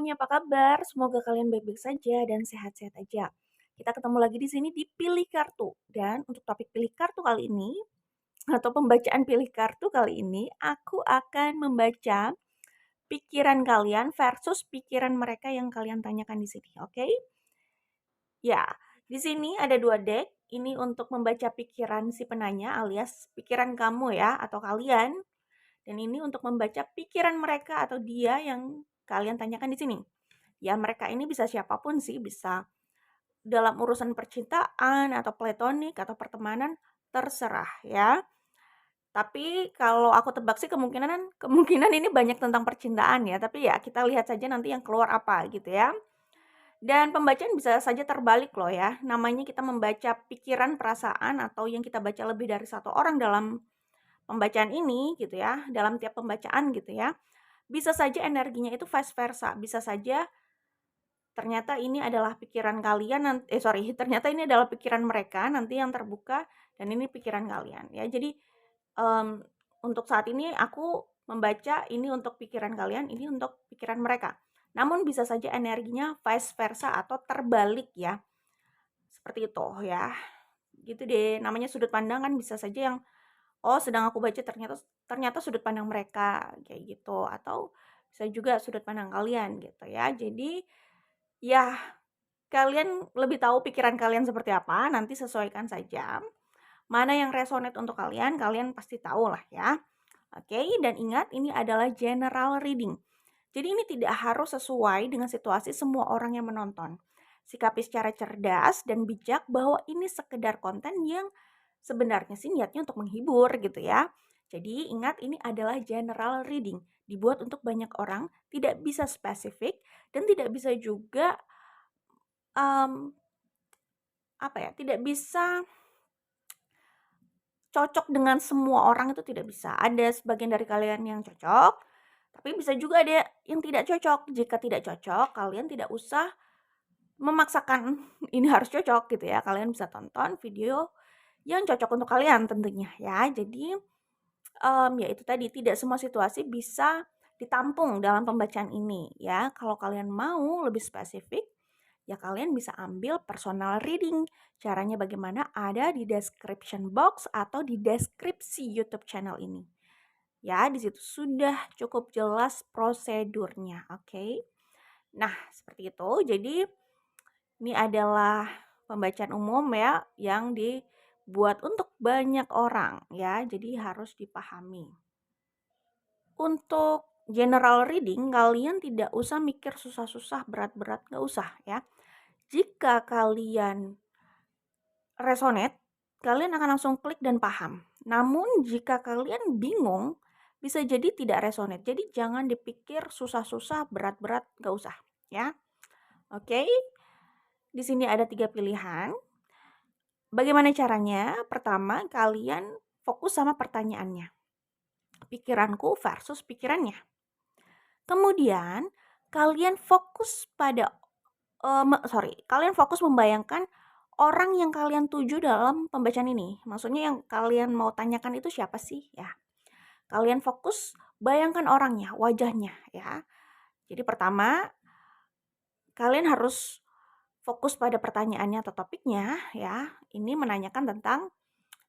semuanya, apa kabar? Semoga kalian baik-baik saja dan sehat-sehat aja. Kita ketemu lagi di sini di Pilih Kartu. Dan untuk topik Pilih Kartu kali ini, atau pembacaan Pilih Kartu kali ini, aku akan membaca pikiran kalian versus pikiran mereka yang kalian tanyakan di sini, oke? Ya, di sini ada dua deck. Ini untuk membaca pikiran si penanya alias pikiran kamu ya, atau kalian. Dan ini untuk membaca pikiran mereka atau dia yang kalian tanyakan di sini. Ya, mereka ini bisa siapapun sih, bisa dalam urusan percintaan atau platonik atau pertemanan, terserah ya. Tapi kalau aku tebak sih kemungkinan kemungkinan ini banyak tentang percintaan ya, tapi ya kita lihat saja nanti yang keluar apa gitu ya. Dan pembacaan bisa saja terbalik loh ya. Namanya kita membaca pikiran, perasaan atau yang kita baca lebih dari satu orang dalam pembacaan ini gitu ya, dalam tiap pembacaan gitu ya. Bisa saja energinya itu vice versa, bisa saja ternyata ini adalah pikiran kalian ternyata ini adalah pikiran mereka nanti yang terbuka dan ini pikiran kalian ya. Jadi, mmm, untuk saat ini aku membaca ini untuk pikiran kalian, ini untuk pikiran mereka. Namun bisa saja energinya vice versa atau terbalik ya, seperti itu ya. Gitu deh, namanya sudut pandang kan bisa saja yang, oh sedang aku baca ternyata ternyata sudut pandang mereka, kayak gitu. Atau bisa juga sudut pandang kalian gitu ya. Jadi, ya kalian lebih tahu pikiran kalian seperti apa, nanti sesuaikan saja. Mana yang resonate untuk kalian, kalian pasti tahu lah ya. Oke, dan ingat ini adalah general reading. Jadi ini tidak harus sesuai dengan situasi semua orang yang menonton. Sikapi secara cerdas dan bijak bahwa ini sekedar konten yang sebenarnya sih niatnya untuk menghibur gitu ya. Jadi ingat ini adalah general reading. Dibuat untuk banyak orang, tidak bisa spesifik dan tidak bisa juga um, apa ya, tidak bisa cocok dengan semua orang itu tidak bisa. Ada sebagian dari kalian yang cocok, tapi bisa juga ada yang tidak cocok. Jika tidak cocok, kalian tidak usah memaksakan ini harus cocok gitu ya. Kalian bisa tonton video yang cocok untuk kalian tentunya ya. Jadi ya itu tadi tidak semua situasi bisa ditampung dalam pembacaan ini ya. Kalau kalian mau lebih spesifik, ya kalian bisa ambil personal reading. Caranya bagaimana ada di description box atau di deskripsi YouTube channel ini. Ya, di situ sudah cukup jelas prosedurnya, oke? Nah, seperti itu. Jadi, ini adalah pembacaan umum ya yang dibuat untuk banyak orang ya. Jadi harus dipahami. Untuk general reading, kalian tidak usah mikir susah-susah, berat-berat, nggak usah ya. Jika kalian resonate, kalian akan langsung klik dan paham. Namun jika kalian bingung, bisa jadi tidak resonate. Jadi jangan dipikir susah-susah, berat-berat, gak usah ya. Oke, di sini ada 3 pilihan. Bagaimana caranya? Pertama, kalian fokus sama pertanyaannya. Pikiranku versus pikirannya. Kemudian, kalian fokus pada kalian fokus membayangkan orang yang kalian tuju dalam pembacaan ini. Maksudnya yang kalian mau tanyakan itu siapa sih ya? Kalian fokus bayangkan orangnya, wajahnya ya. Jadi pertama, kalian harus fokus pada pertanyaannya atau topiknya ya. Ini menanyakan tentang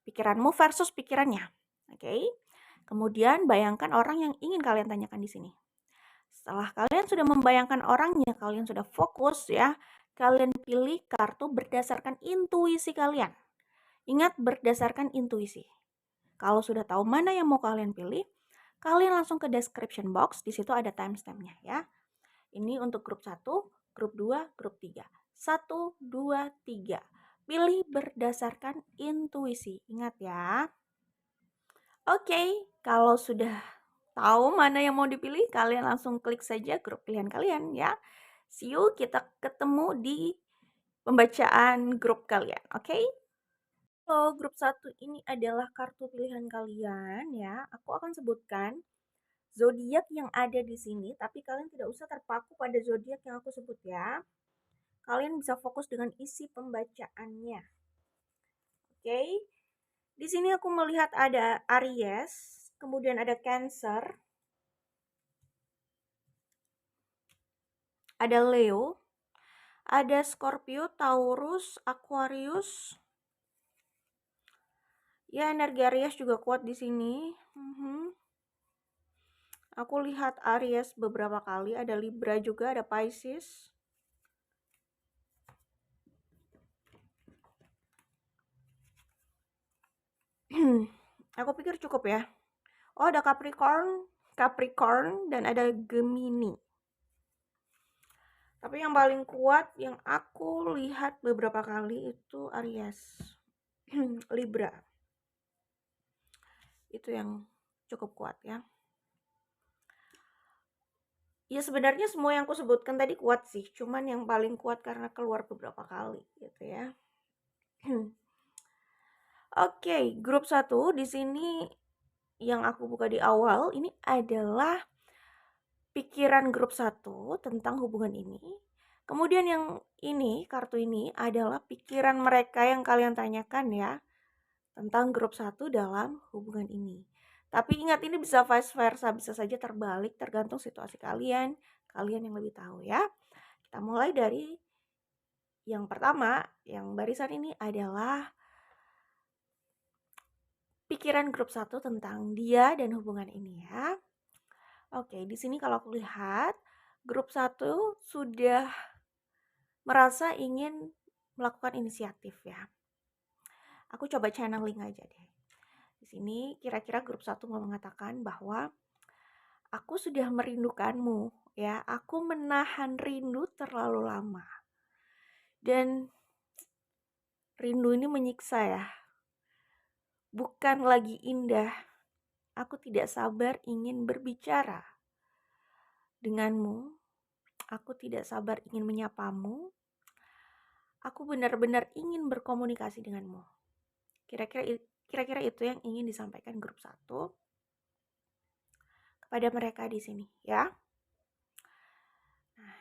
pikiranmu versus pikirannya. Oke. Kemudian bayangkan orang yang ingin kalian tanyakan di sini. Setelah kalian sudah membayangkan orangnya, kalian sudah fokus ya, kalian pilih kartu berdasarkan intuisi kalian. Ingat berdasarkan intuisi. Kalau sudah tahu mana yang mau kalian pilih, kalian langsung ke description box, di situ ada timestampnya ya. Ini untuk grup 1, grup 2, grup 3. 1, 2, 3. Pilih berdasarkan intuisi. Ingat ya. Oke, kalau sudah tahu mana yang mau dipilih, kalian langsung klik saja grup pilihan kalian ya. See you, kita ketemu di pembacaan grup kalian, oke? Halo, grup 1 ini adalah kartu pilihan kalian ya. Aku akan sebutkan zodiak yang ada di sini, tapi kalian tidak usah terpaku pada zodiak yang aku sebut ya. Kalian bisa fokus dengan isi pembacaannya. Oke? Di sini aku melihat ada Aries, kemudian ada Cancer, ada Leo, ada Scorpio, Taurus, Aquarius. Ya, energi Aries juga kuat di sini. Aku lihat Aries beberapa kali, ada Libra juga, ada Pisces. Aku pikir cukup ya. Oh, ada Capricorn dan ada Gemini. Tapi yang paling kuat yang aku lihat beberapa kali itu Aries. Libra. Itu yang cukup kuat ya. Ya sebenarnya semua yang aku sebutkan tadi kuat sih, cuman yang paling kuat karena keluar beberapa kali gitu ya. Oke, grup 1 di sini yang aku buka di awal ini adalah pikiran grup 1 tentang hubungan ini. Kemudian yang ini, kartu ini adalah pikiran mereka yang kalian tanyakan ya tentang grup 1 dalam hubungan ini. Tapi ingat ini bisa vice versa, bisa saja terbalik tergantung situasi kalian yang lebih tahu ya. Kita mulai dari yang pertama, yang barisan ini adalah pikiran grup 1 tentang dia dan hubungan ini ya. Oke, di sini kalau aku lihat grup 1 sudah merasa ingin melakukan inisiatif ya. Aku coba channeling aja deh. Di sini kira-kira grup 1 mau mengatakan bahwa aku sudah merindukanmu ya. Aku menahan rindu terlalu lama. Dan rindu ini menyiksa ya. Bukan lagi indah. Aku tidak sabar ingin berbicara denganmu. Aku tidak sabar ingin menyapamu. Aku benar-benar ingin berkomunikasi denganmu. Kira-kira itu yang ingin disampaikan grup 1 kepada mereka di sini ya. Nah,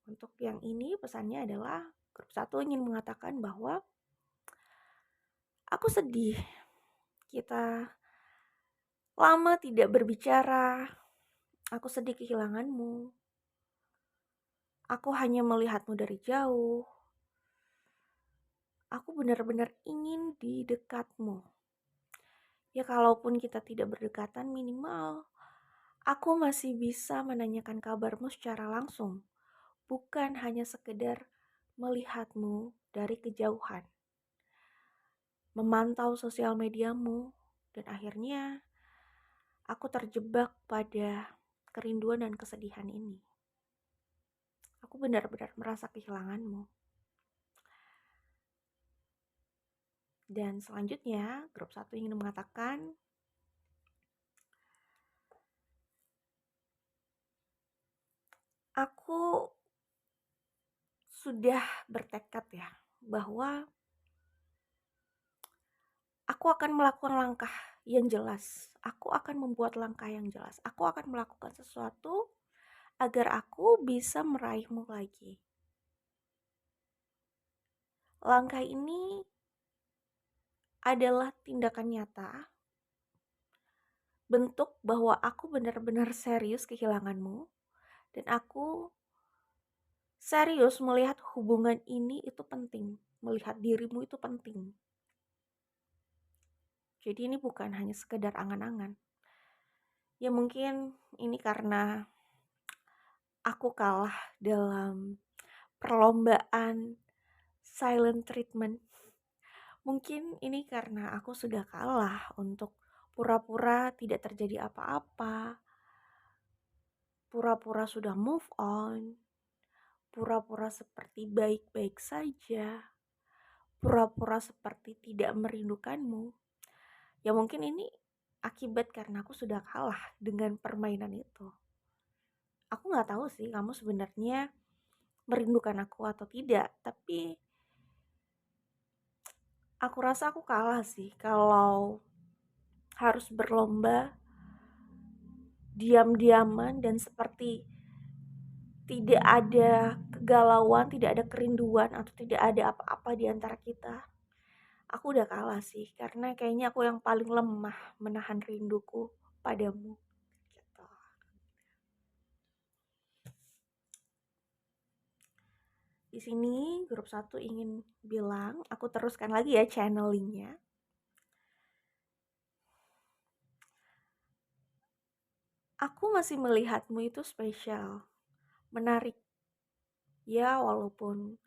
untuk yang ini pesannya adalah grup 1 ingin mengatakan bahwa aku sedih. Kita lama tidak berbicara. Aku sedih kehilanganmu. Aku hanya melihatmu dari jauh. Aku benar-benar ingin di dekatmu. Ya kalaupun kita tidak berdekatan, minimal aku masih bisa menanyakan kabarmu secara langsung. Bukan hanya sekedar melihatmu dari kejauhan. Memantau sosial mediamu. Dan akhirnya aku terjebak pada kerinduan dan kesedihan ini. Aku benar-benar merasa kehilanganmu. Dan selanjutnya, grup 1 ingin mengatakan, aku sudah bertekad ya, bahwa aku akan melakukan langkah yang jelas. Aku akan membuat langkah yang jelas. Aku akan melakukan sesuatu agar aku bisa meraihmu lagi. Langkah ini adalah tindakan nyata, bentuk bahwa aku benar-benar serius kehilanganmu, dan aku serius melihat hubungan ini itu penting, melihat dirimu itu penting. Jadi ini bukan hanya sekedar angan-angan. Ya mungkin ini karena aku kalah dalam perlombaan silent treatment. Mungkin ini karena aku sudah kalah untuk pura-pura tidak terjadi apa-apa, pura-pura sudah move on, pura-pura seperti baik-baik saja, pura-pura seperti tidak merindukanmu. Ya mungkin ini akibat karena aku sudah kalah dengan permainan itu. Aku gak tahu sih kamu sebenarnya merindukan aku atau tidak, tapi aku rasa aku kalah sih kalau harus berlomba diam-diaman dan seperti tidak ada kegalauan, tidak ada kerinduan atau tidak ada apa-apa di antara kita. Aku udah kalah sih karena kayaknya aku yang paling lemah menahan rinduku padamu gitu. Di sini grup 1 ingin bilang, aku teruskan lagi ya channelingnya. Aku masih melihatmu itu spesial, menarik. Ya, walaupun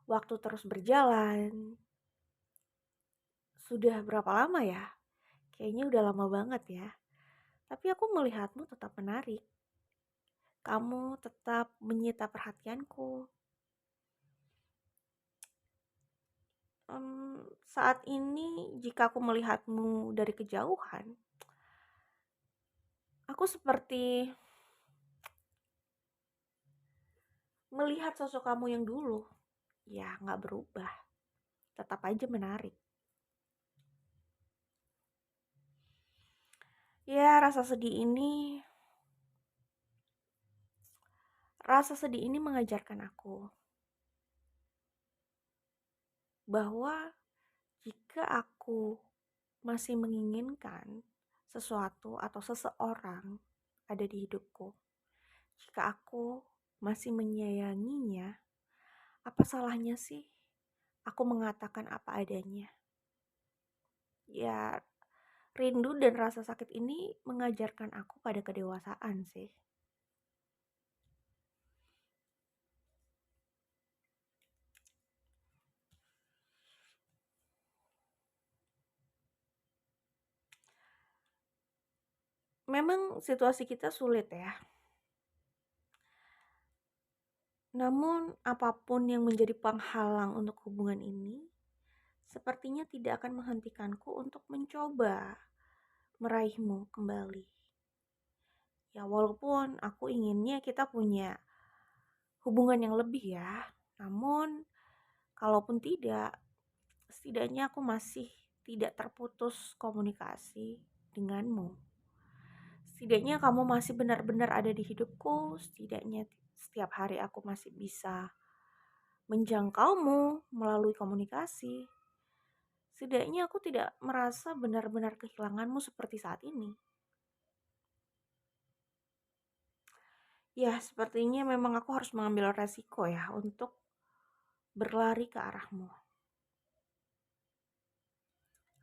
waktu terus berjalan. Sudah berapa lama ya? Kayaknya udah lama banget ya. Tapi aku melihatmu tetap menarik. Kamu tetap menyita perhatianku. Saat ini jika aku melihatmu dari kejauhan, aku seperti melihat sosok kamu yang dulu. Ya, nggak berubah. Tetap aja menarik. Ya, rasa sedih ini mengajarkan aku bahwa jika aku masih menginginkan sesuatu atau seseorang ada di hidupku, jika aku masih menyayanginya, apa salahnya sih aku mengatakan apa adanya? Ya, rindu dan rasa sakit ini mengajarkan aku pada kedewasaan sih. Memang situasi kita sulit ya. Namun apapun yang menjadi penghalang untuk hubungan ini, sepertinya tidak akan menghentikanku untuk mencoba meraihmu kembali. Ya walaupun aku inginnya kita punya hubungan yang lebih ya. Namun kalaupun tidak, setidaknya aku masih tidak terputus komunikasi denganmu. Setidaknya kamu masih benar-benar ada di hidupku, setidaknya setiap hari aku masih bisa menjangkaumu melalui komunikasi. Setidaknya aku tidak merasa benar-benar kehilanganmu seperti saat ini. Ya, sepertinya memang aku harus mengambil resiko ya untuk berlari ke arahmu.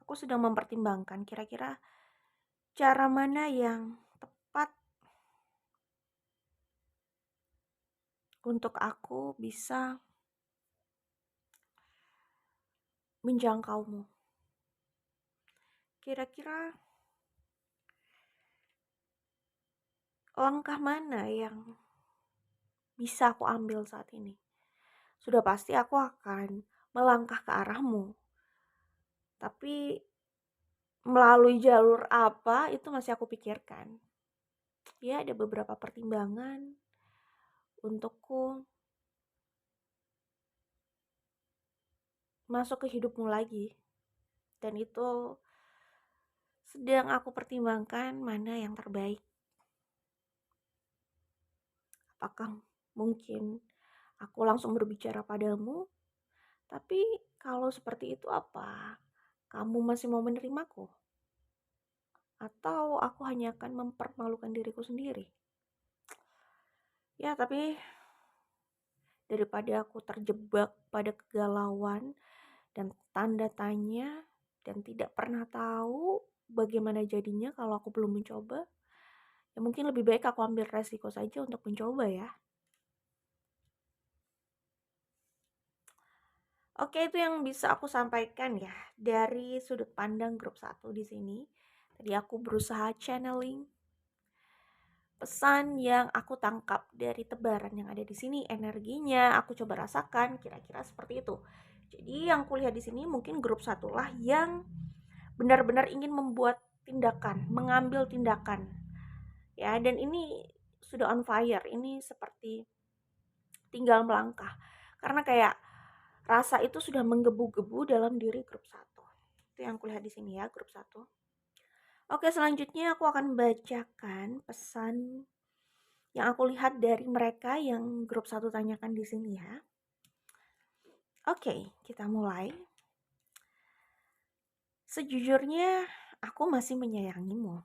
Aku sedang mempertimbangkan kira-kira cara mana yang tepat untuk aku bisa menjangkaumu. Kira-kira langkah mana yang bisa aku ambil saat ini? Sudah pasti aku akan melangkah ke arahmu. Tapi melalui jalur apa itu masih aku pikirkan. Ya, ada beberapa pertimbangan untukku masuk ke hidupmu lagi. Dan itu sedang aku pertimbangkan mana yang terbaik. Apakah mungkin aku langsung berbicara padamu? Tapi kalau seperti itu apa? Kamu masih mau menerimaku? Atau aku hanya akan mempermalukan diriku sendiri? Ya, tapi daripada aku terjebak pada kegalauan dan tanda tanya dan tidak pernah tahu bagaimana jadinya kalau aku belum mencoba, ya mungkin lebih baik aku ambil resiko saja untuk mencoba ya. Oke, itu yang bisa aku sampaikan ya dari sudut pandang grup 1 di sini. Tadi aku berusaha channeling pesan yang aku tangkap dari tebaran yang ada di sini, energinya aku coba rasakan kira-kira seperti itu. Jadi yang kulihat di sini mungkin grup 1 lah yang benar-benar ingin membuat tindakan, mengambil tindakan. Ya, dan ini sudah on fire. Ini seperti tinggal melangkah. Karena kayak rasa itu sudah menggebu-gebu dalam diri grup 1. Itu yang kulihat di sini ya, grup 1. Oke, selanjutnya aku akan bacakan pesan yang aku lihat dari mereka yang grup 1 tanyakan di sini ya. Oke, kita mulai. Sejujurnya, aku masih menyayangimu.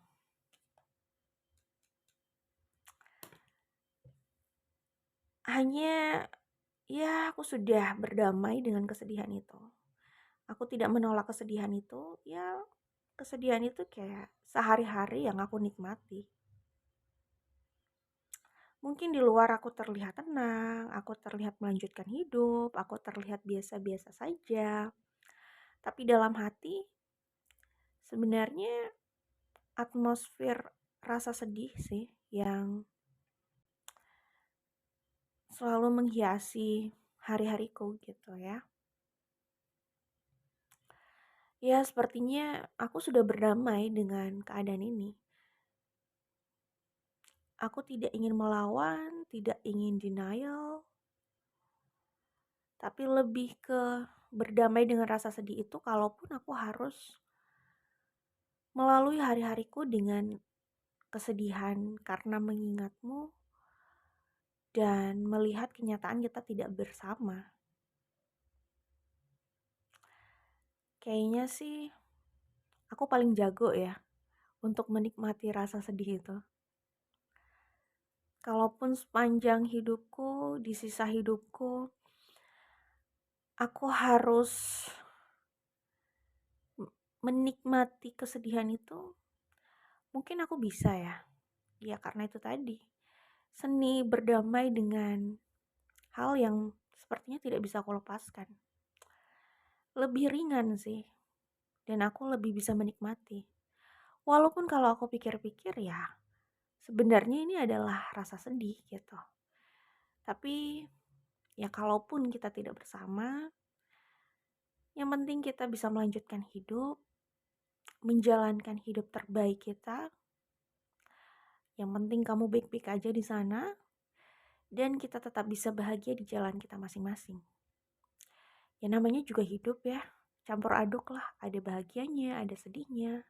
Hanya Ya, aku sudah berdamai dengan kesedihan itu. Aku tidak menolak kesedihan itu, ya kesedihan itu kayak sehari-hari yang aku nikmati. Mungkin di luar aku terlihat tenang, aku terlihat melanjutkan hidup, aku terlihat biasa-biasa saja. Tapi dalam hati, sebenarnya atmosfer rasa sedih sih yang selalu menghiasi hari-hariku gitu ya. Ya, sepertinya aku sudah berdamai dengan keadaan ini. Aku tidak ingin melawan, tidak ingin denial, tapi lebih ke berdamai dengan rasa sedih itu kalaupun aku harus melalui hari-hariku dengan kesedihan karena mengingatmu dan melihat kenyataan kita tidak bersama. Kayaknya sih aku paling jago ya untuk menikmati rasa sedih itu. Kalaupun sepanjang hidupku, di sisa hidupku, aku harus menikmati kesedihan itu, mungkin aku bisa ya. Ya karena itu tadi, seni berdamai dengan hal yang sepertinya tidak bisa aku lepaskan. Lebih ringan sih, dan aku lebih bisa menikmati. Walaupun kalau aku pikir-pikir ya, sebenarnya ini adalah rasa sedih gitu. Tapi ya kalaupun kita tidak bersama, yang penting kita bisa melanjutkan hidup, menjalankan hidup terbaik kita. Yang penting kamu baik-baik aja di sana, dan kita tetap bisa bahagia di jalan kita masing-masing. Ya namanya juga hidup ya, campur aduk lah, ada bahagianya, ada sedihnya.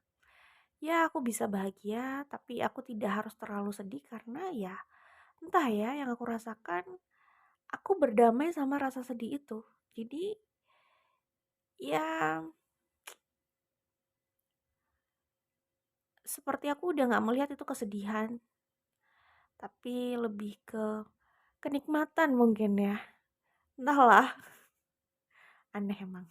Ya aku bisa bahagia, tapi aku tidak harus terlalu sedih karena ya entah ya yang aku rasakan, aku berdamai sama rasa sedih itu. Jadi ya seperti aku udah gak melihat itu kesedihan, tapi lebih ke kenikmatan mungkin ya. Entahlah, aneh emang.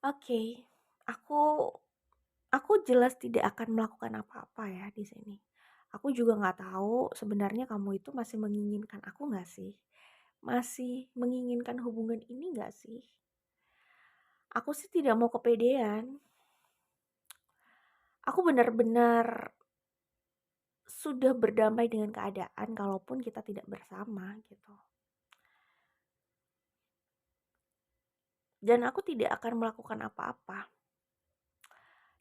Oke, aku aku jelas tidak akan melakukan apa-apa ya di sini. Aku juga nggak tahu sebenarnya kamu itu masih menginginkan aku nggak sih? Masih menginginkan hubungan ini nggak sih? Aku sih tidak mau kepedean. Aku benar-benar sudah berdamai dengan keadaan kalaupun kita tidak bersama gitu. Dan aku tidak akan melakukan apa-apa.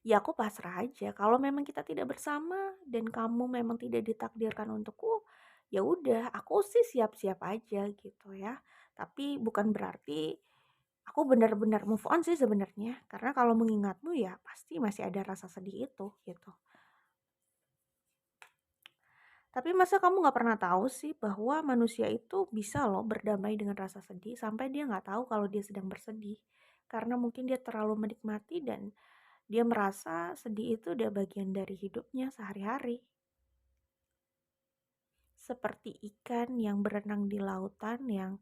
Ya aku pasrah aja. Kalau memang kita tidak bersama dan kamu memang tidak ditakdirkan untukku, ya udah, aku sih siap-siap aja gitu ya. Tapi bukan berarti aku benar-benar move on sih sebenarnya. Karena kalau mengingatmu ya pasti masih ada rasa sedih itu gitu. Tapi masa kamu gak pernah tahu sih bahwa manusia itu bisa loh berdamai dengan rasa sedih sampai dia gak tahu kalau dia sedang bersedih. Karena mungkin dia terlalu menikmati dan dia merasa sedih itu udah bagian dari hidupnya sehari-hari. Seperti ikan yang berenang di lautan yang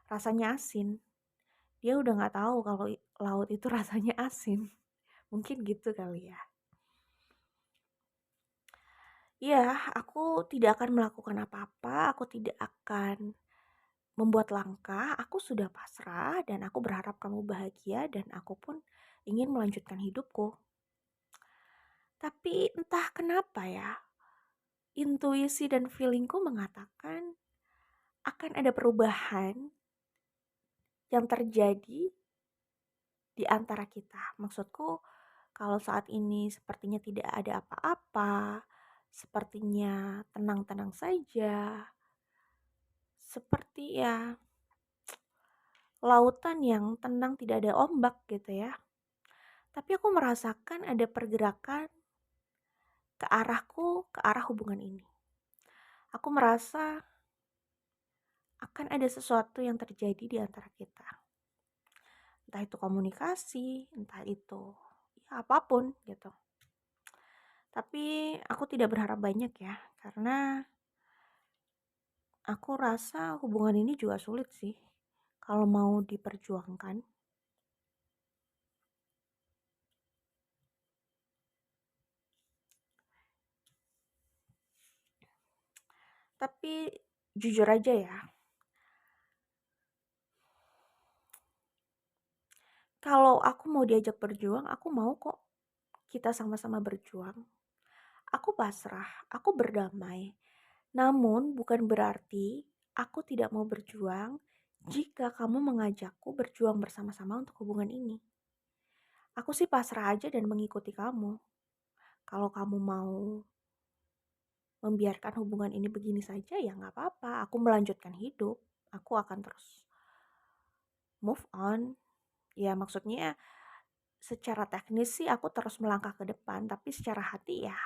rasanya asin. Dia udah gak tahu kalau laut itu rasanya asin. Mungkin gitu kali ya. Ya, aku tidak akan melakukan apa-apa. Aku tidak akan membuat langkah. Aku sudah pasrah dan aku berharap kamu bahagia dan aku pun ingin melanjutkan hidupku. Tapi entah kenapa ya, intuisi dan feelingku mengatakan akan ada perubahan yang terjadi di antara kita. Maksudku, kalau saat ini sepertinya tidak ada apa-apa, sepertinya tenang-tenang saja, seperti ya lautan yang tenang tidak ada ombak gitu ya. Tapi aku merasakan ada pergerakan ke arahku, ke arah hubungan ini. Aku merasa akan ada sesuatu yang terjadi di antara kita. Entah itu komunikasi, entah itu ya apapun gitu. Tapi aku tidak berharap banyak ya, karena Aku rasa hubungan ini juga sulit sih kalau mau diperjuangkan. Tapi jujur aja ya, kalau aku mau diajak berjuang, aku mau kok kita sama-sama berjuang. Aku pasrah, aku berdamai. Namun bukan berarti aku tidak mau berjuang jika kamu mengajakku berjuang bersama-sama untuk hubungan ini. Aku sih pasrah aja dan mengikuti kamu. Kalau kamu mau membiarkan hubungan ini begini saja ya nggak apa-apa. Aku melanjutkan hidup. Aku akan terus move on. Ya maksudnya secara teknis sih aku terus melangkah ke depan. Tapi secara hati ya,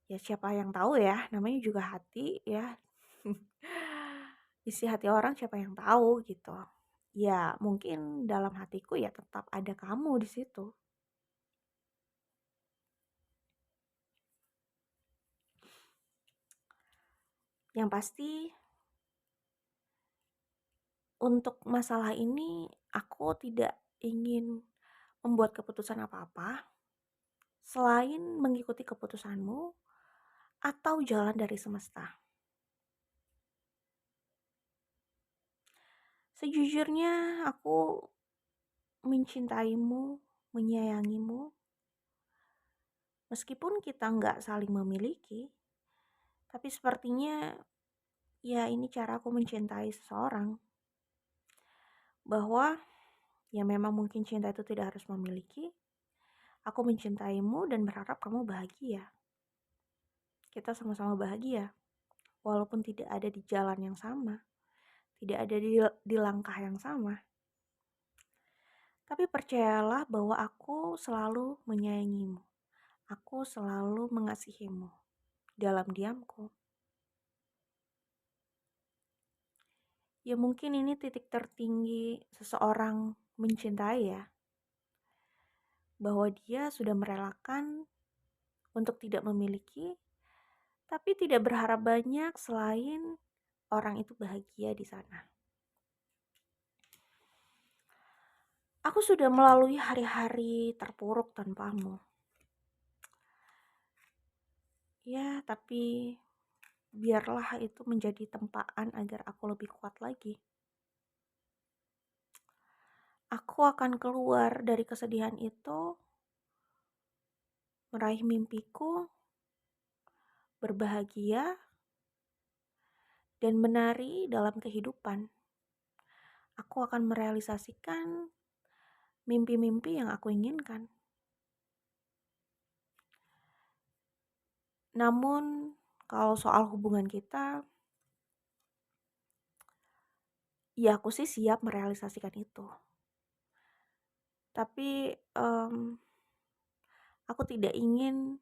ya siapa yang tahu ya. Namanya juga hati ya. Isi hati orang siapa yang tahu gitu. Ya mungkin dalam hatiku ya tetap ada kamu di situ. Yang pasti untuk masalah ini aku tidak ingin membuat keputusan apa-apa selain mengikuti keputusanmu atau jalan dari semesta. Sejujurnya aku mencintaimu, menyayangimu, meskipun kita nggak saling memiliki, tapi sepertinya ya ini cara aku mencintai seseorang. Bahwa ya memang mungkin cinta itu tidak harus memiliki. Aku mencintaimu dan berharap kamu bahagia. Kita sama-sama bahagia, walaupun tidak ada di jalan yang sama, tidak ada di langkah yang sama. Tapi percayalah bahwa aku selalu menyayangimu. Aku selalu mengasihimu dalam diamku. Ya mungkin ini titik tertinggi seseorang mencintai ya. Bahwa dia sudah merelakan untuk tidak memiliki, tapi tidak berharap banyak selain orang itu bahagia di sana. Aku sudah melalui hari-hari terpuruk tanpamu. Ya, tapi biarlah itu menjadi tempaan agar aku lebih kuat lagi. Aku akan keluar dari kesedihan itu, meraih mimpiku, berbahagia, dan menari dalam kehidupan. Aku akan merealisasikan mimpi-mimpi yang aku inginkan. Namun, kalau soal hubungan kita, ya aku sih siap merealisasikan itu. Tapi aku tidak ingin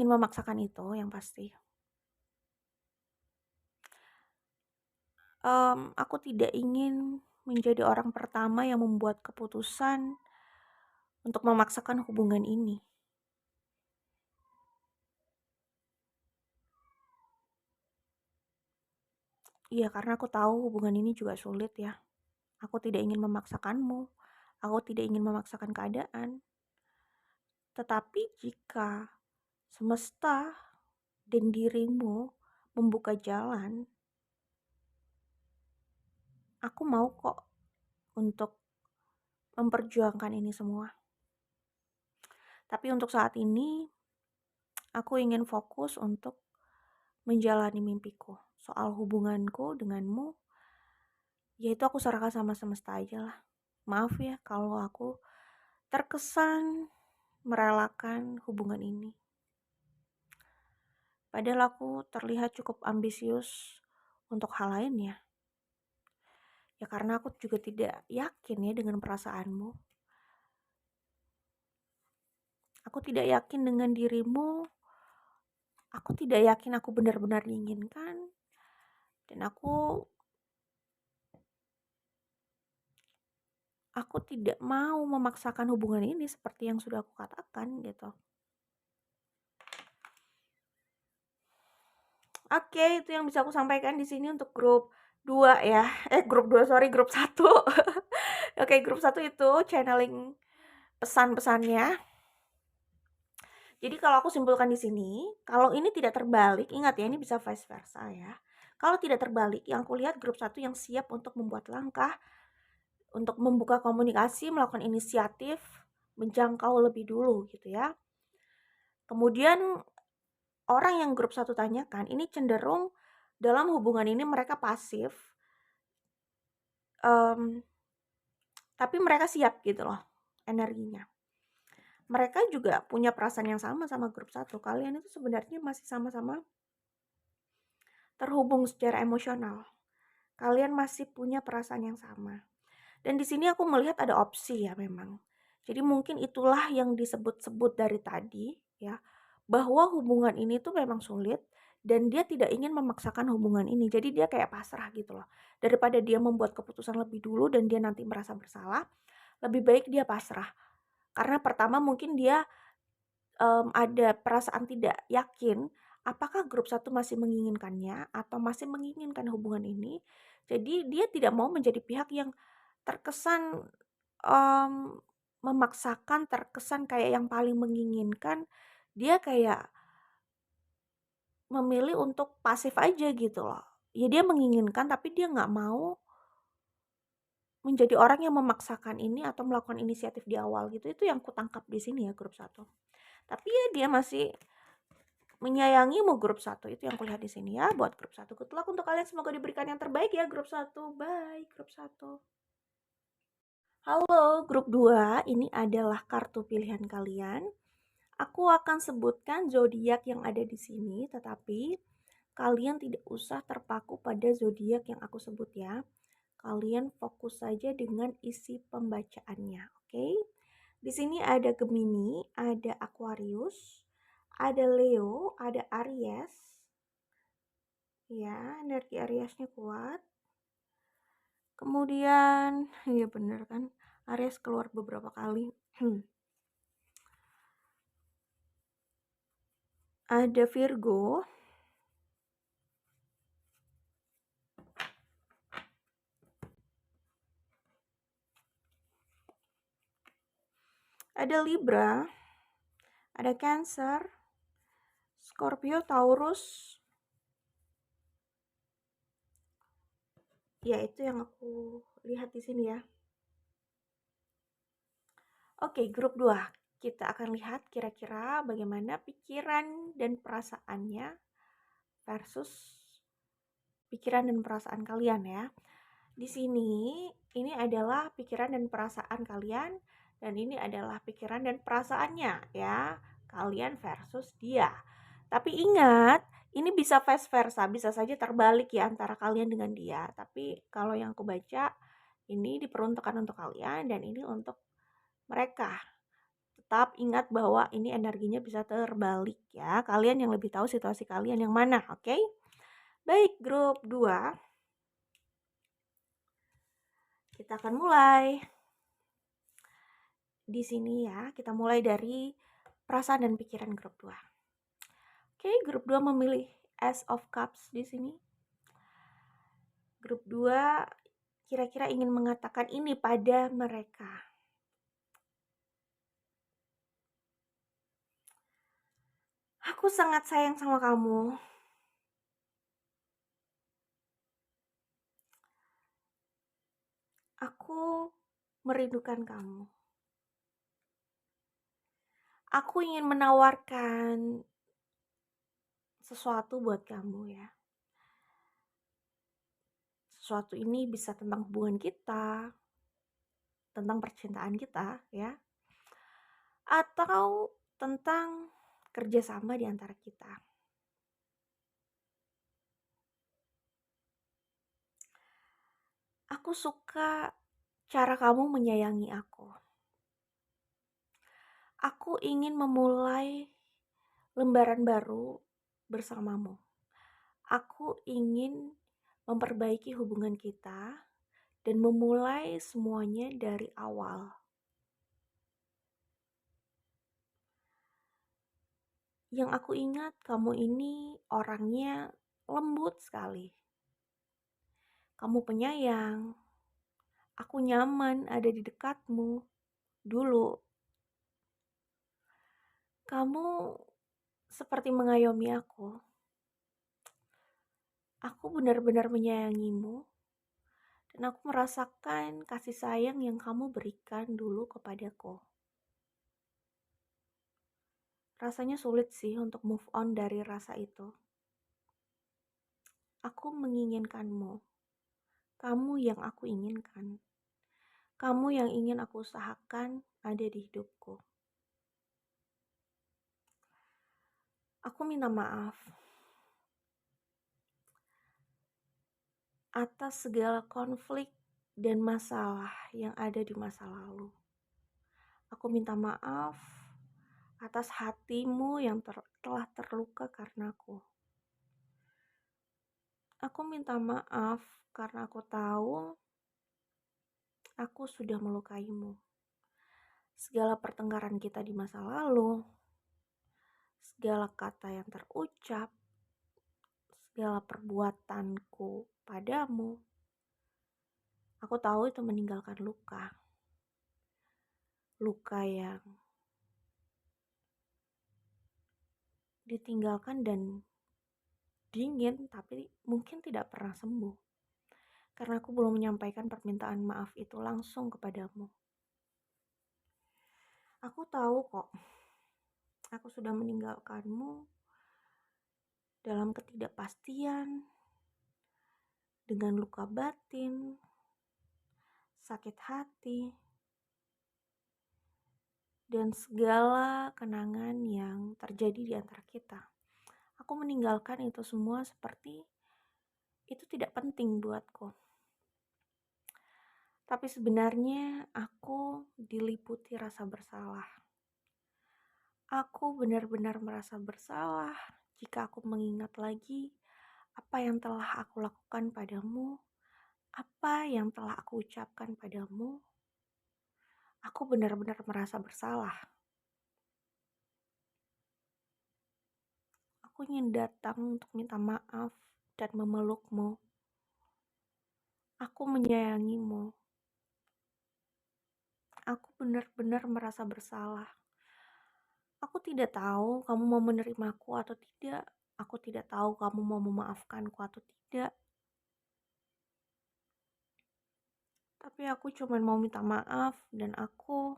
memaksakan itu yang pasti. Aku tidak ingin menjadi orang pertama yang membuat keputusan untuk memaksakan hubungan ini. Iya, karena aku tahu hubungan ini juga sulit ya. Aku tidak ingin memaksakanmu. Aku tidak ingin memaksakan keadaan. Tetapi jika semesta dan dirimu membuka jalan, aku mau kok untuk memperjuangkan ini semua. Tapi untuk saat ini, aku ingin fokus untuk menjalani mimpiku. Soal hubunganku denganmu, yaitu aku serahkan sama semesta aja lah. Maaf ya kalau aku terkesan merelakan hubungan ini. Padahal aku terlihat cukup ambisius untuk hal lain ya. Ya karena aku juga tidak yakin ya dengan perasaanmu. Aku tidak yakin dengan dirimu. Aku tidak yakin aku benar-benar diinginkan. Dan aku tidak mau memaksakan hubungan ini seperti yang sudah aku katakan gitu. Oke, itu yang bisa aku sampaikan di sini untuk grup 2 ya. Grup 2 sorry, grup 1. Oke, grup 1 itu channeling pesan-pesannya. Jadi kalau aku simpulkan di sini, kalau ini tidak terbalik, ingat ya ini bisa vice versa ya. Kalau tidak terbalik, yang aku lihat grup 1 yang siap untuk membuat langkah, untuk membuka komunikasi, melakukan inisiatif, menjangkau lebih dulu gitu ya. Kemudian orang yang grup 1 tanyakan, ini cenderung dalam hubungan ini mereka pasif, tapi mereka siap gitu loh energinya. Mereka juga punya perasaan yang sama grup 1. Kalian itu sebenarnya masih sama-sama terhubung secara emosional. Kalian masih punya perasaan yang sama. Dan di sini aku melihat ada opsi ya memang. Jadi mungkin itulah yang disebut-sebut dari tadi ya, bahwa hubungan ini tuh memang sulit dan dia tidak ingin memaksakan hubungan ini. Jadi dia kayak pasrah gitu loh. Daripada dia membuat keputusan lebih dulu dan dia nanti merasa bersalah, lebih baik dia pasrah. Karena pertama mungkin dia ada perasaan tidak yakin apakah grup 1 masih menginginkannya atau masih menginginkan hubungan ini. Jadi dia tidak mau menjadi pihak yang terkesan, memaksakan, terkesan kayak yang paling menginginkan. Dia kayak memilih untuk pasif aja gitu loh. Ya dia menginginkan tapi dia nggak mau menjadi orang yang memaksakan ini atau melakukan inisiatif di awal gitu. Itu yang kutangkap di sini ya grup 1. Tapi ya dia masih menyayangimu grup 1, itu yang kulihat di sini ya buat grup 1. Good luck untuk kalian, semoga diberikan yang terbaik ya grup 1. Bye grup 1. Halo grup 2, ini adalah kartu pilihan kalian. Aku akan sebutkan zodiak yang ada di sini, tetapi kalian tidak usah terpaku pada zodiak yang aku sebut ya. Kalian fokus saja dengan isi pembacaannya, oke? Di sini ada Gemini, ada Aquarius, ada Leo, ada Aries. Ya, energi Ariesnya kuat. Kemudian, iya bener kan, Aries keluar beberapa kali. Ada Virgo, ada Libra, ada Cancer, Scorpio, Taurus. Ya, itu yang aku lihat di sini ya. Oke, grup 2. Kita akan lihat kira-kira bagaimana pikiran dan perasaannya versus pikiran dan perasaan kalian ya. Di sini, ini adalah pikiran dan perasaan kalian, dan ini adalah pikiran dan perasaannya ya. Kalian versus dia. Tapi ingat, ini bisa vice versa, bisa saja terbalik ya antara kalian dengan dia. Tapi kalau yang aku baca, ini diperuntukkan untuk kalian dan ini untuk mereka. Tetap ingat bahwa ini energinya bisa terbalik ya. Kalian yang lebih tahu situasi kalian yang mana, oke? Baik, grup 2. Kita akan mulai. Di sini ya, kita mulai dari perasaan dan pikiran grup 2. Oke, grup 2 memilih Ace of Cups di sini. Grup 2 kira-kira ingin mengatakan ini pada mereka. Aku sangat sayang sama kamu. Aku merindukan kamu. Aku ingin menawarkan sesuatu buat kamu ya. Sesuatu ini bisa tentang hubungan kita, tentang percintaan kita ya, atau tentang kerjasama di antara kita. Aku suka cara kamu menyayangi aku. Aku ingin memulai lembaran baru bersamamu. Aku ingin memperbaiki hubungan kita dan memulai semuanya dari awal. Yang aku ingat, kamu ini orangnya lembut sekali. Kamu penyayang, aku nyaman ada di dekatmu. Dulu, kamu seperti mengayomi aku. Aku benar-benar menyayangimu, dan aku merasakan kasih sayang yang kamu berikan dulu kepadaku. Rasanya sulit sih untuk move on dari rasa itu. Aku menginginkanmu, kamu yang aku inginkan, kamu yang ingin aku usahakan ada di hidupku. Aku minta maaf atas segala konflik dan masalah yang ada di masa lalu. Aku minta maaf atas hatimu yang telah terluka karenaku. Aku minta maaf karena aku tahu aku sudah melukaimu. Segala pertengkaran kita di masa lalu, segala kata yang terucap, segala perbuatanku padamu, aku tahu itu meninggalkan luka. Luka yang ditinggalkan dan dingin, tapi mungkin tidak pernah sembuh. Karena aku belum menyampaikan permintaan maaf itu langsung kepadamu. Aku tahu kok, aku sudah meninggalkanmu dalam ketidakpastian, dengan luka batin, sakit hati, dan segala kenangan yang terjadi di antara kita. Aku meninggalkan itu semua seperti itu tidak penting buatku. Tapi sebenarnya aku diliputi rasa bersalah. Aku benar-benar merasa bersalah jika aku mengingat lagi apa yang telah aku lakukan padamu, apa yang telah aku ucapkan padamu. Aku benar-benar merasa bersalah. Aku ingin datang untuk minta maaf dan memelukmu. Aku menyayangimu. Aku benar-benar merasa bersalah. Aku tidak tahu kamu mau menerimaku atau tidak. Aku tidak tahu kamu mau memaafkanku atau tidak. Tapi aku cuma mau minta maaf dan aku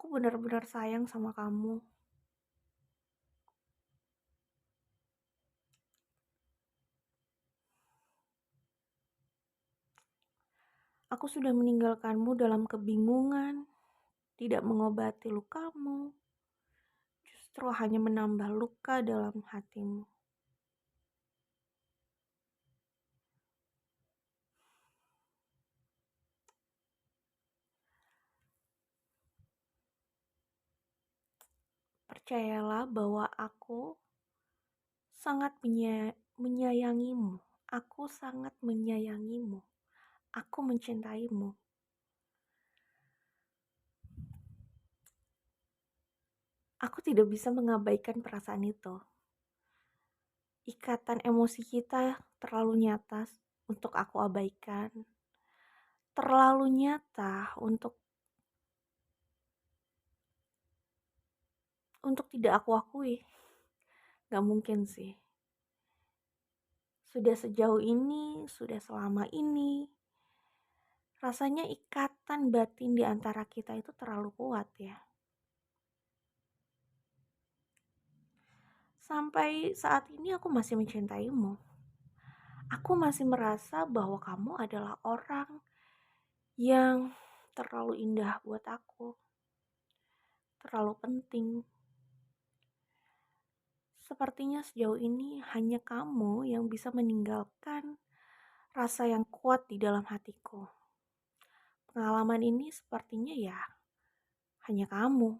benar-benar sayang sama kamu. Aku sudah meninggalkanmu dalam kebingungan, tidak mengobati lukamu, justru hanya menambah luka dalam hatimu. Percayalah bahwa aku sangat menyayangimu. Aku sangat menyayangimu. Aku mencintaimu. Aku tidak bisa mengabaikan perasaan itu. Ikatan emosi kita terlalu nyata untuk aku abaikan. Terlalu nyata untuk tidak aku akui. Gak mungkin sih. Sudah sejauh ini, sudah selama ini, rasanya ikatan batin di antara kita itu terlalu kuat ya. Sampai saat ini aku masih mencintaimu. Aku masih merasa bahwa kamu adalah orang yang terlalu indah buat aku. Terlalu penting. Sepertinya sejauh ini hanya kamu yang bisa meninggalkan rasa yang kuat di dalam hatiku. Pengalaman ini sepertinya ya hanya kamu.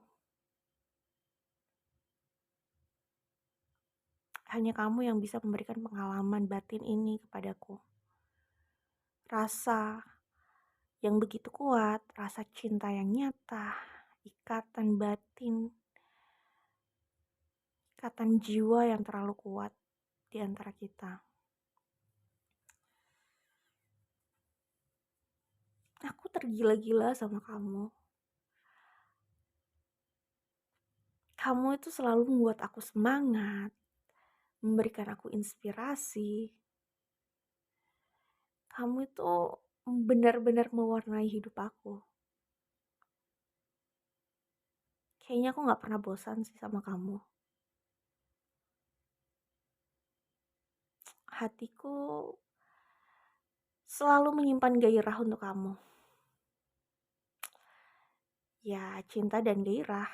Hanya kamu yang bisa memberikan pengalaman batin ini kepadaku. Rasa yang begitu kuat, rasa cinta yang nyata, ikatan batin, ikatan jiwa yang terlalu kuat di antara kita. Aku tergila-gila sama kamu. Kamu itu selalu membuat aku semangat, memberikan aku inspirasi. Kamu itu benar-benar mewarnai hidup aku. Kayaknya aku gak pernah bosan sih sama kamu. Hatiku selalu menyimpan gairah untuk kamu. Ya, cinta dan gairah.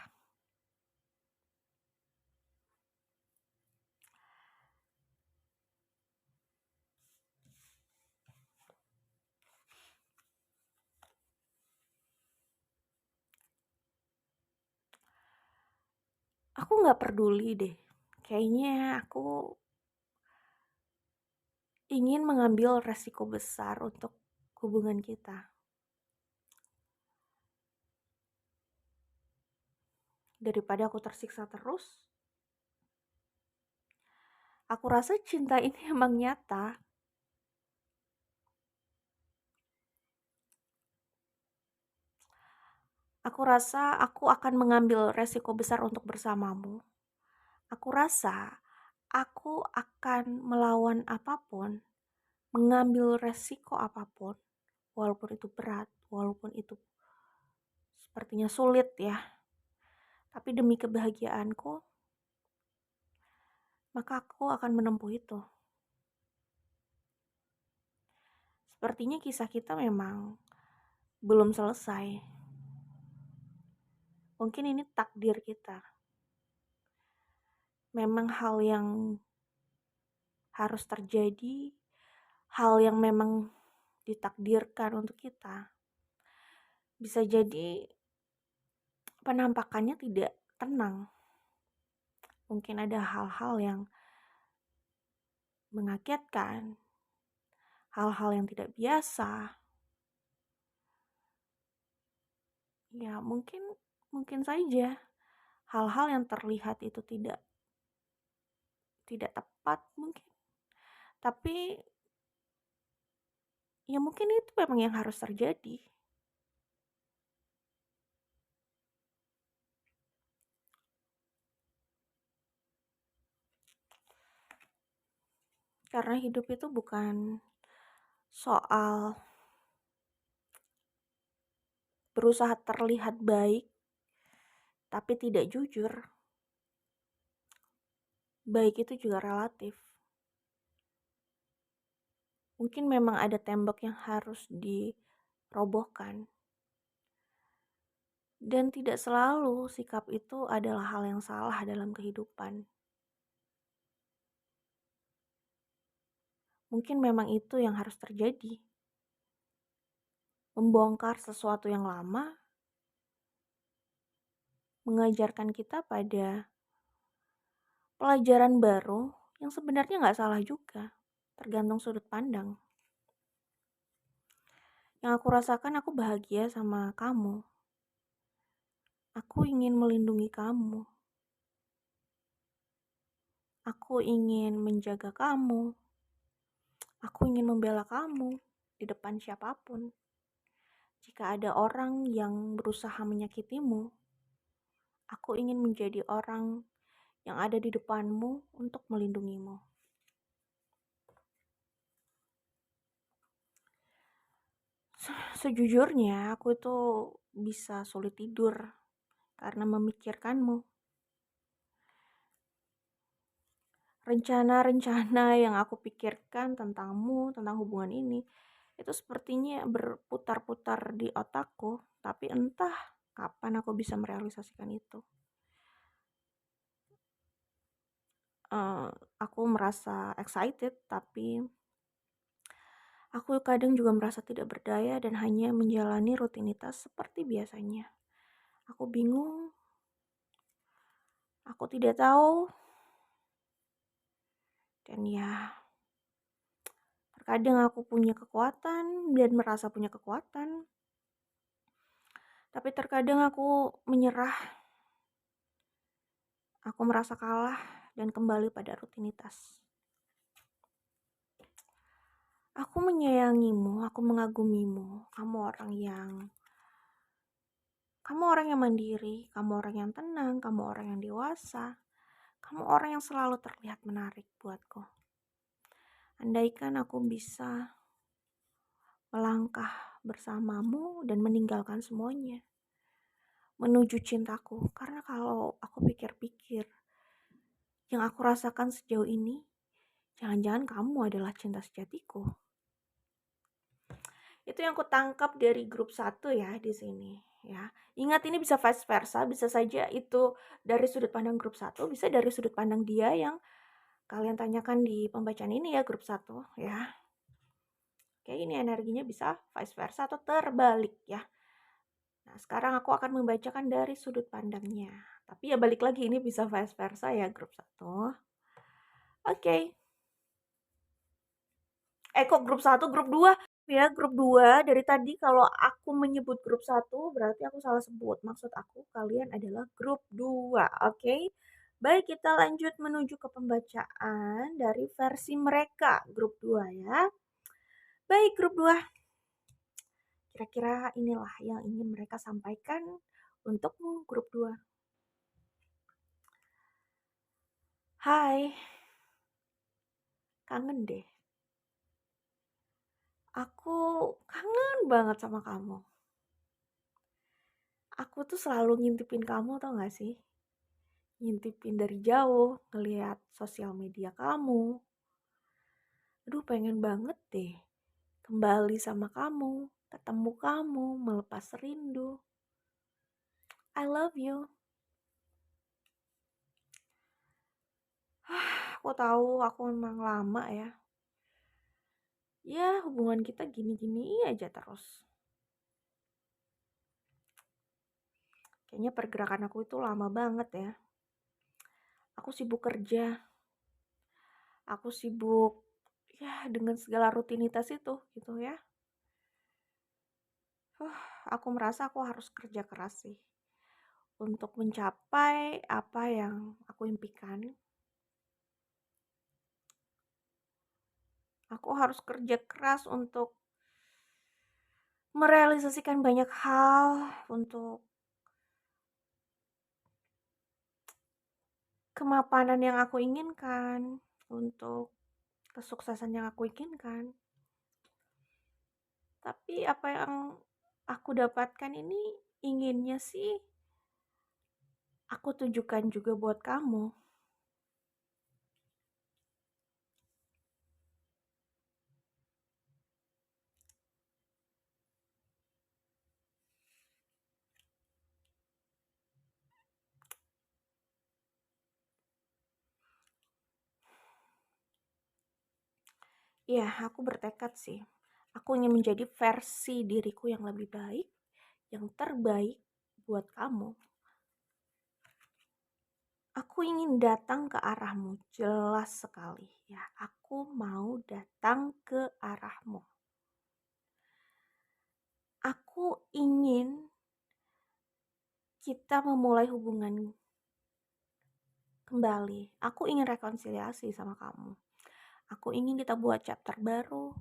Aku gak peduli deh. Kayaknya aku ingin mengambil resiko besar untuk hubungan kita. Daripada aku tersiksa terus, aku rasa cinta ini emang nyata. Aku rasa aku akan mengambil resiko besar untuk bersamamu. Aku rasa aku akan melawan apapun, mengambil resiko apapun, walaupun itu berat, walaupun itu sepertinya sulit ya. Tapi demi kebahagiaanku, maka aku akan menempuh itu. Sepertinya kisah kita memang belum selesai. Mungkin ini takdir kita. Memang hal yang harus terjadi, hal yang memang ditakdirkan untuk kita. Bisa jadi penampakannya tidak tenang. Mungkin ada hal-hal yang mengagetkan, hal-hal yang tidak biasa. Ya, mungkin saja hal-hal yang terlihat itu tidak tepat mungkin. Tapi ya mungkin itu memang yang harus terjadi. Karena hidup itu bukan soal berusaha terlihat baik tapi tidak jujur. Baik itu juga relatif. Mungkin memang ada tembok yang harus dirobohkan. Dan tidak selalu sikap itu adalah hal yang salah dalam kehidupan. Mungkin memang itu yang harus terjadi. Membongkar sesuatu yang lama, mengajarkan kita pada pelajaran baru yang sebenarnya gak salah juga, tergantung sudut pandang. Yang aku rasakan aku bahagia sama kamu. Aku ingin melindungi kamu. Aku ingin menjaga kamu. Aku ingin membela kamu di depan siapapun. Jika ada orang yang berusaha menyakitimu, aku ingin menjadi orang yang ada di depanmu untuk melindungimu. Sejujurnya aku itu bisa sulit tidur karena memikirkanmu. Rencana-rencana yang aku pikirkan tentangmu, tentang hubungan ini, itu sepertinya berputar-putar di otakku, tapi entah kapan aku bisa merealisasikan itu. Aku merasa excited, tapi aku kadang juga merasa tidak berdaya dan hanya menjalani rutinitas seperti biasanya. Aku bingung, aku tidak tahu, dan ya, terkadang aku punya kekuatan dan merasa punya kekuatan, tapi terkadang aku menyerah, aku merasa kalah dan kembali pada rutinitas. Aku menyayangimu, aku mengagumimu. Kamu orang yang mandiri, kamu orang yang tenang, kamu orang yang dewasa, kamu orang yang selalu terlihat menarik buatku. Andaikan aku bisa melangkah bersamamu dan meninggalkan semuanya menuju cintaku, karena kalau aku pikir-pikir, yang aku rasakan sejauh ini, jangan-jangan kamu adalah cinta sejatiku. Itu yang aku tangkap dari grup satu ya di sini ya. Ingat, ini bisa vice versa, bisa saja itu dari sudut pandang grup satu, bisa dari sudut pandang dia yang kalian tanyakan di pembacaan ini ya, grup satu ya. Oke, ini energinya bisa vice versa atau terbalik ya. Nah, sekarang aku akan membacakan dari sudut pandangnya. Tapi ya balik lagi, ini bisa vice versa ya, grup satu. Oke. Kok grup satu, grup dua? Ya, grup 2 dari tadi kalau aku menyebut grup satu berarti aku salah sebut. Maksud aku kalian adalah grup 2, oke? Baik, kita lanjut menuju ke pembacaan dari versi mereka, grup 2 ya. Baik, grup 2. Kira-kira inilah yang ingin mereka sampaikan untukmu, grup 2. Hai, kangen deh. Aku kangen banget sama kamu. Aku tuh selalu ngintipin kamu, tau gak sih? Ngintipin dari jauh, ngelihat sosial media kamu. Aduh, pengen banget deh kembali sama kamu, ketemu kamu, melepas rindu. I love you. Aku tahu aku memang lama ya. Ya, hubungan kita gini-gini aja terus. Kayaknya pergerakan aku itu lama banget ya. Aku sibuk kerja. Aku sibuk ya dengan segala rutinitas itu gitu ya. Aku merasa aku harus kerja keras sih untuk mencapai apa yang aku impikan. Aku harus kerja keras untuk merealisasikan banyak hal, untuk kemapanan yang aku inginkan, untuk kesuksesan yang aku inginkan. Tapi apa yang aku dapatkan ini inginnya sih aku tunjukkan juga buat kamu. Ya, aku bertekad sih. Aku ingin menjadi versi diriku yang lebih baik, yang terbaik buat kamu. Aku ingin datang ke arahmu, jelas sekali ya. Aku mau datang ke arahmu. Aku ingin kita memulai hubungan kembali. Aku ingin rekonsiliasi sama kamu. Aku ingin kita buat chapter baru.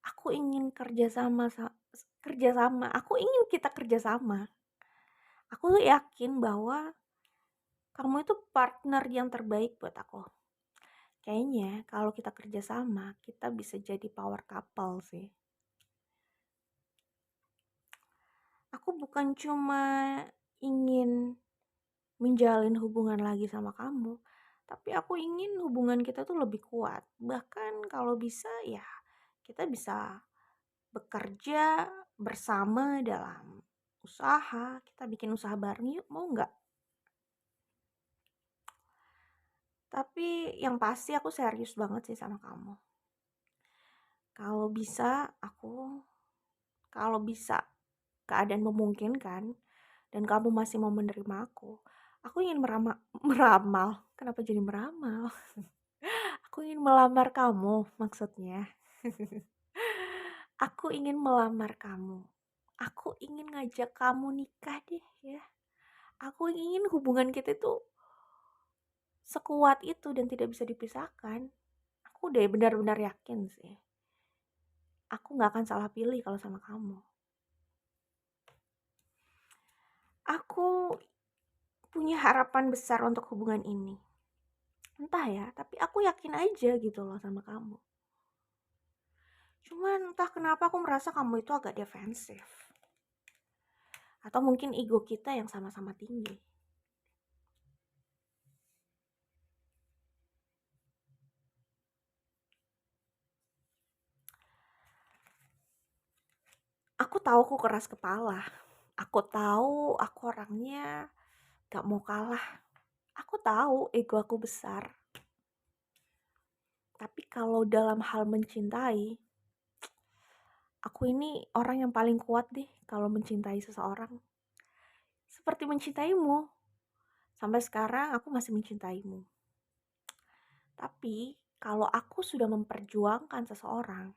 Aku ingin kerjasama. Aku ingin kita kerjasama. Aku yakin bahwa kamu itu partner yang terbaik buat aku. Kayaknya kalau kita kerjasama, kita bisa jadi power couple sih. Aku bukan cuma ingin menjalin hubungan lagi sama kamu, tapi aku ingin hubungan kita tuh lebih kuat. Bahkan kalau bisa ya kita bisa bekerja bersama dalam usaha. Kita bikin usaha bareng yuk, mau nggak? Tapi yang pasti aku serius banget sih sama kamu. Kalau bisa keadaan memungkinkan dan kamu masih mau menerima aku ingin meramal. Kenapa jadi meramal? Aku ingin melamar kamu maksudnya. Aku ingin melamar kamu. Aku ingin ngajak kamu nikah deh ya. Aku ingin hubungan kita tuh sekuat itu dan tidak bisa dipisahkan. Aku udah benar-benar yakin sih. aku nggak akan salah pilih kalau sama kamu. Aku punya harapan besar untuk hubungan ini. Entah ya, tapi aku yakin aja gitu loh sama kamu. Cuman entah kenapa aku merasa kamu itu agak defensif. Atau mungkin ego kita yang sama-sama tinggi. Aku tahu aku keras kepala. Aku tahu aku orangnya gak mau kalah. Aku tahu ego aku besar. Tapi kalau dalam hal mencintai, aku ini orang yang paling kuat deh kalau mencintai seseorang. Seperti mencintaimu. Sampai sekarang aku masih mencintaimu. Tapi kalau aku sudah memperjuangkan seseorang,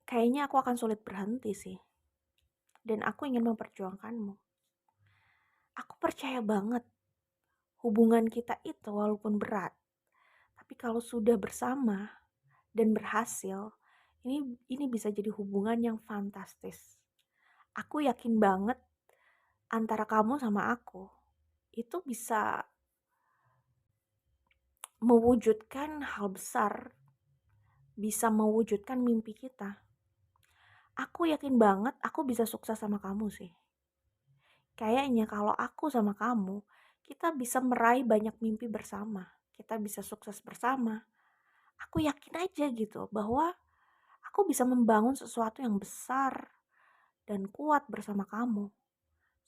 kayaknya aku akan sulit berhenti sih. Dan aku ingin memperjuangkanmu. Aku percaya banget hubungan kita itu walaupun berat, tapi kalau sudah bersama dan berhasil, ini bisa jadi hubungan yang fantastis. Aku yakin banget antara kamu sama aku itu bisa mewujudkan hal besar, bisa mewujudkan mimpi kita. Aku yakin banget aku bisa sukses sama kamu sih. Kayaknya kalau aku sama kamu, kita bisa meraih banyak mimpi bersama. Kita bisa sukses bersama. Aku yakin aja gitu bahwa aku bisa membangun sesuatu yang besar dan kuat bersama kamu.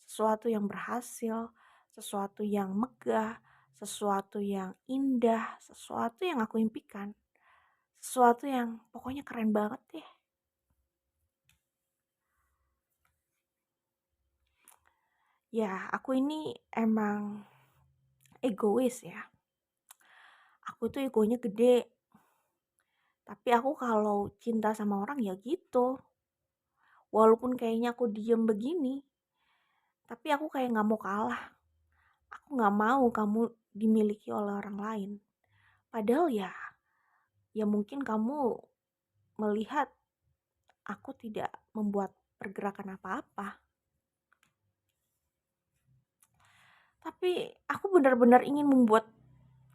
Sesuatu yang berhasil, sesuatu yang megah, sesuatu yang indah, sesuatu yang aku impikan. Sesuatu yang pokoknya keren banget deh. Ya, aku ini emang egois ya. Aku tuh egonya gede. Tapi aku kalau cinta sama orang ya gitu. Walaupun kayaknya aku diem begini, tapi aku kayak gak mau kalah. Aku gak mau kamu dimiliki oleh orang lain. Padahal ya mungkin kamu melihat aku tidak membuat pergerakan apa-apa. Tapi aku benar-benar ingin membuat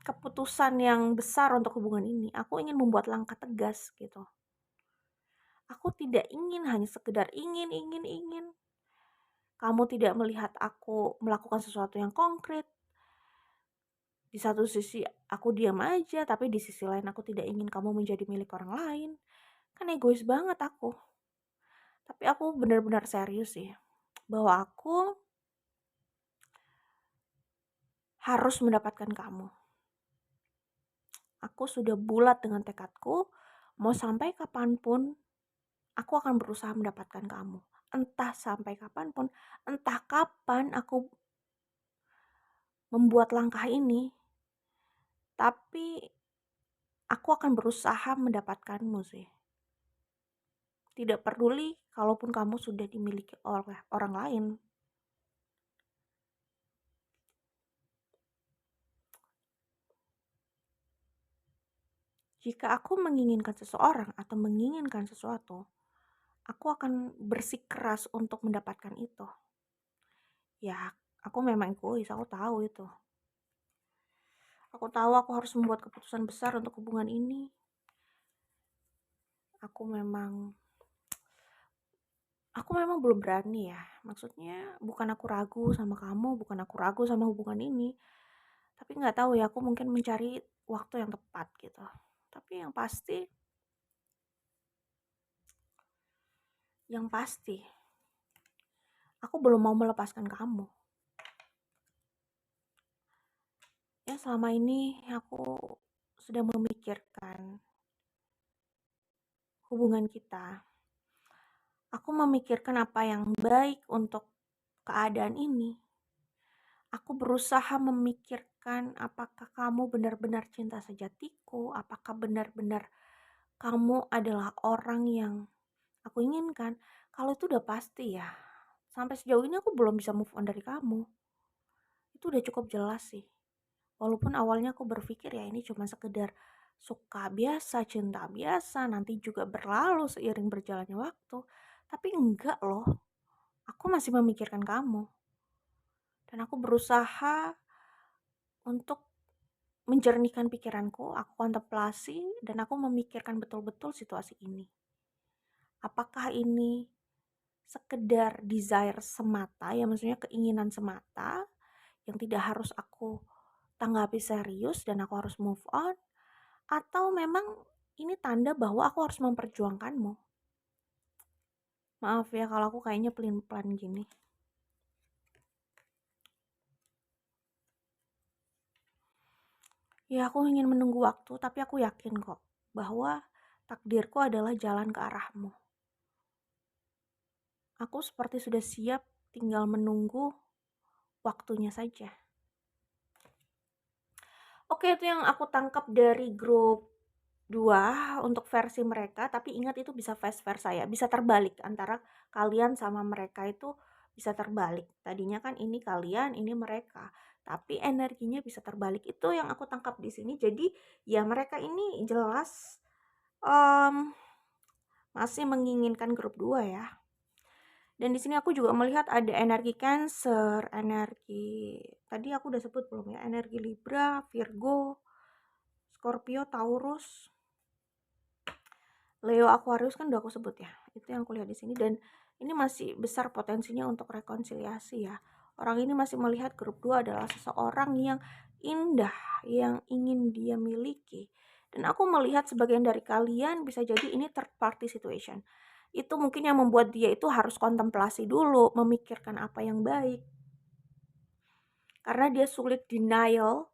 keputusan yang besar untuk hubungan ini. Aku ingin membuat langkah tegas gitu. Aku tidak ingin hanya sekedar ingin. Kamu tidak melihat aku melakukan sesuatu yang konkret. Di satu sisi aku diam aja, tapi di sisi lain aku tidak ingin kamu menjadi milik orang lain. Kan egois banget aku. Tapi aku benar-benar serius sih. Bahwa aku harus mendapatkan kamu. Aku sudah bulat dengan tekadku. Mau sampai kapanpun, aku akan berusaha mendapatkan kamu. Entah sampai kapanpun, entah kapan aku membuat langkah ini, tapi aku akan berusaha mendapatkanmu sih. Tidak peduli kalaupun kamu sudah dimiliki oleh orang lain. Jika aku menginginkan seseorang atau menginginkan sesuatu, aku akan bersikeras untuk mendapatkan itu. Ya, aku memang egois, aku tahu itu. Aku tahu aku harus membuat keputusan besar untuk hubungan ini. Aku memang belum berani ya. Maksudnya bukan aku ragu sama kamu, bukan aku ragu sama hubungan ini. Tapi nggak tahu ya, aku mungkin mencari waktu yang tepat gitu. Tapi yang pasti, aku belum mau melepaskan kamu. Ya selama ini aku sedang memikirkan hubungan kita. Aku memikirkan apa yang baik untuk keadaan ini. Aku berusaha memikirkan apakah kamu benar-benar cinta sejatiku, apakah benar-benar kamu adalah orang yang aku inginkan. Kalau itu udah pasti ya. Sampai sejauh ini aku belum bisa move on dari kamu. Itu udah cukup jelas sih. Walaupun awalnya aku berpikir ya ini cuma sekedar suka biasa, cinta biasa, nanti juga berlalu seiring berjalannya waktu. Tapi enggak loh, aku masih memikirkan kamu. Dan aku berusaha untuk menjernihkan pikiranku, aku kontemplasi, dan aku memikirkan betul-betul situasi ini. Apakah ini sekedar desire semata, ya maksudnya keinginan semata, yang tidak harus aku tanggapi serius dan aku harus move on, atau memang ini tanda bahwa aku harus memperjuangkanmu. Maaf ya kalau aku kayaknya pelin-pelan gini. Ya aku ingin menunggu waktu, tapi aku yakin kok bahwa takdirku adalah jalan ke arahmu. Aku seperti sudah siap, tinggal menunggu waktunya saja. Oke, itu yang aku tangkap dari grup 2 untuk versi mereka, tapi ingat itu bisa vice versa ya, bisa terbalik antara kalian sama mereka itu bisa terbalik. Tadinya kan ini kalian, ini mereka, tapi energinya bisa terbalik. Itu yang aku tangkap di sini. Jadi ya mereka ini jelas masih menginginkan grup 2 ya. Dan di sini aku juga melihat ada energi Cancer, energi tadi aku udah sebut belum ya? Energi Libra, Virgo, Scorpio, Taurus, Leo, Aquarius kan udah aku sebut ya. Itu yang aku lihat di sini dan ini masih besar potensinya untuk rekonsiliasi ya. Orang ini masih melihat grup 2 adalah seseorang yang indah, yang ingin dia miliki. Dan aku melihat sebagian dari kalian bisa jadi ini third party situation. Itu mungkin yang membuat dia itu harus kontemplasi dulu, memikirkan apa yang baik. Karena dia sulit denial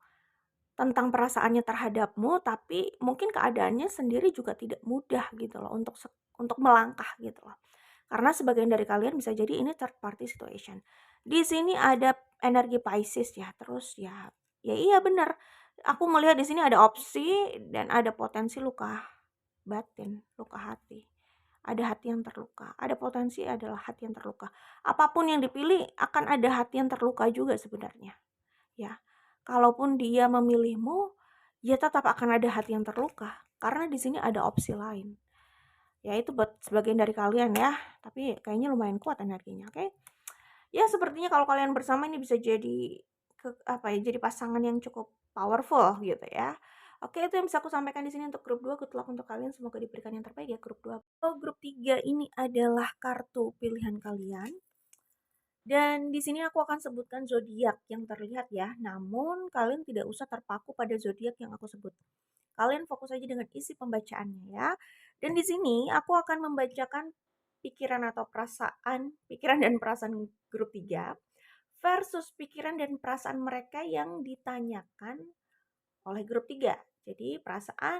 tentang perasaannya terhadapmu, tapi mungkin keadaannya sendiri juga tidak mudah gitu loh untuk melangkah gitu loh. Karena sebagian dari kalian bisa jadi ini third party situation. Di sini ada energi Pisces ya, terus ya iya benar. Aku melihat di sini ada opsi dan ada potensi luka batin, luka hati. Ada hati yang terluka, ada potensi adalah hati yang terluka. Apapun yang dipilih akan ada hati yang terluka juga sebenarnya. Ya, kalaupun dia memilihmu, ya tetap akan ada hati yang terluka karena di sini ada opsi lain. Ya itu buat sebagian dari kalian ya, tapi kayaknya lumayan kuat energinya, oke? Ya sepertinya kalau kalian bersama ini bisa jadi jadi pasangan yang cukup powerful gitu ya. Oke, itu yang bisa aku sampaikan di sini untuk grup 2. Good luck untuk kalian, semoga diberikan yang terbaik ya grup 2. Oh, grup 3 ini adalah kartu pilihan kalian. Dan di sini aku akan sebutkan zodiak yang terlihat ya. Namun kalian tidak usah terpaku pada zodiak yang aku sebut. Kalian fokus aja dengan isi pembacaannya ya. Dan di sini aku akan membacakan pikiran atau perasaan, pikiran dan perasaan grup 3 versus pikiran dan perasaan mereka yang ditanyakan oleh grup 3. Jadi perasaan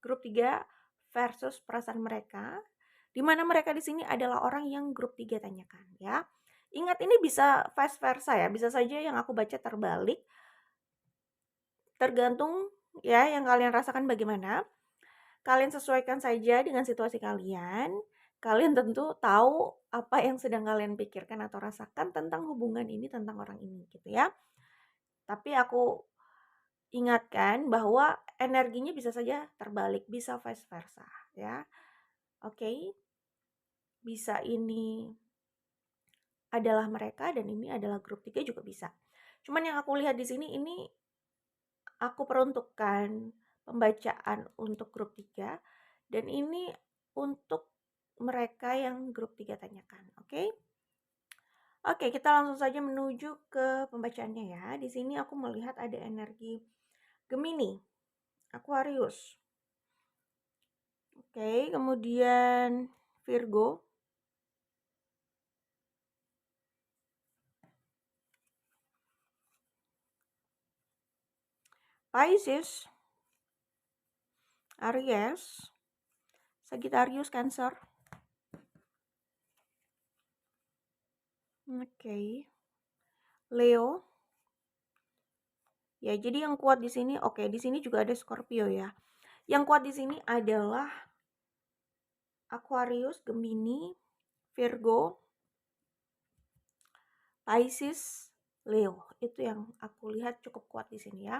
grup 3 versus perasaan mereka, di mana mereka di sini adalah orang yang grup 3 tanyakan ya. Ingat ini bisa vice versa ya, bisa saja yang aku baca terbalik. Tergantung ya yang kalian rasakan bagaimana. Kalian sesuaikan saja dengan situasi kalian. Kalian tentu tahu apa yang sedang kalian pikirkan atau rasakan tentang hubungan ini, tentang orang ini gitu ya. Tapi aku ingatkan bahwa energinya bisa saja terbalik, bisa vice versa ya. Oke. Bisa ini adalah mereka dan ini adalah grup 3 juga bisa. Cuman yang aku lihat di sini ini aku peruntukkan pembacaan untuk grup 3 dan ini untuk mereka yang grup 3 tanyakan, oke? Oke, kita langsung saja menuju ke pembacaannya ya. Di sini aku melihat ada energi Gemini, Aquarius. Oke, kemudian Virgo, Pisces, Aries, Sagittarius, Cancer. Oke. Leo. Ya, jadi yang kuat di sini, oke, di sini juga ada Scorpio ya. Yang kuat di sini adalah Aquarius, Gemini, Virgo, Pisces, Leo. Itu yang aku lihat cukup kuat di sini ya.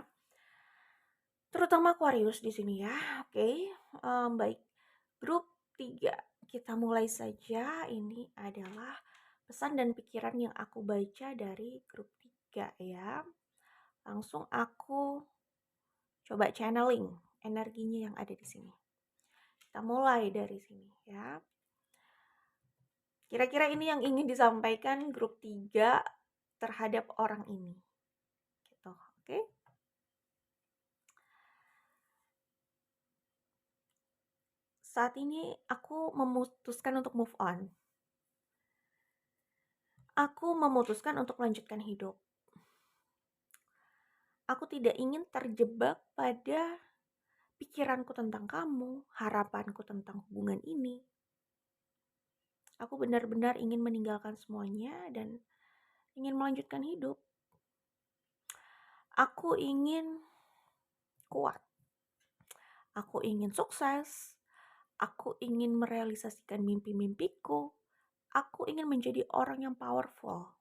terutama Aquarius di sini ya. Oke, baik. Grup 3, kita mulai saja. Ini adalah pesan dan pikiran yang aku baca dari grup 3 ya. Langsung aku coba channeling energinya yang ada di sini. Kita mulai dari sini ya. Kira-kira ini yang ingin disampaikan grup 3 terhadap orang ini. Gitu, oke? Saat ini aku memutuskan untuk move on. Aku memutuskan untuk melanjutkan hidup. Aku tidak ingin terjebak pada pikiranku tentang kamu, harapanku tentang hubungan ini. Aku benar-benar ingin meninggalkan semuanya dan ingin melanjutkan hidup. Aku ingin kuat. Aku ingin sukses. Aku ingin merealisasikan mimpi-mimpiku. Aku ingin menjadi orang yang powerful.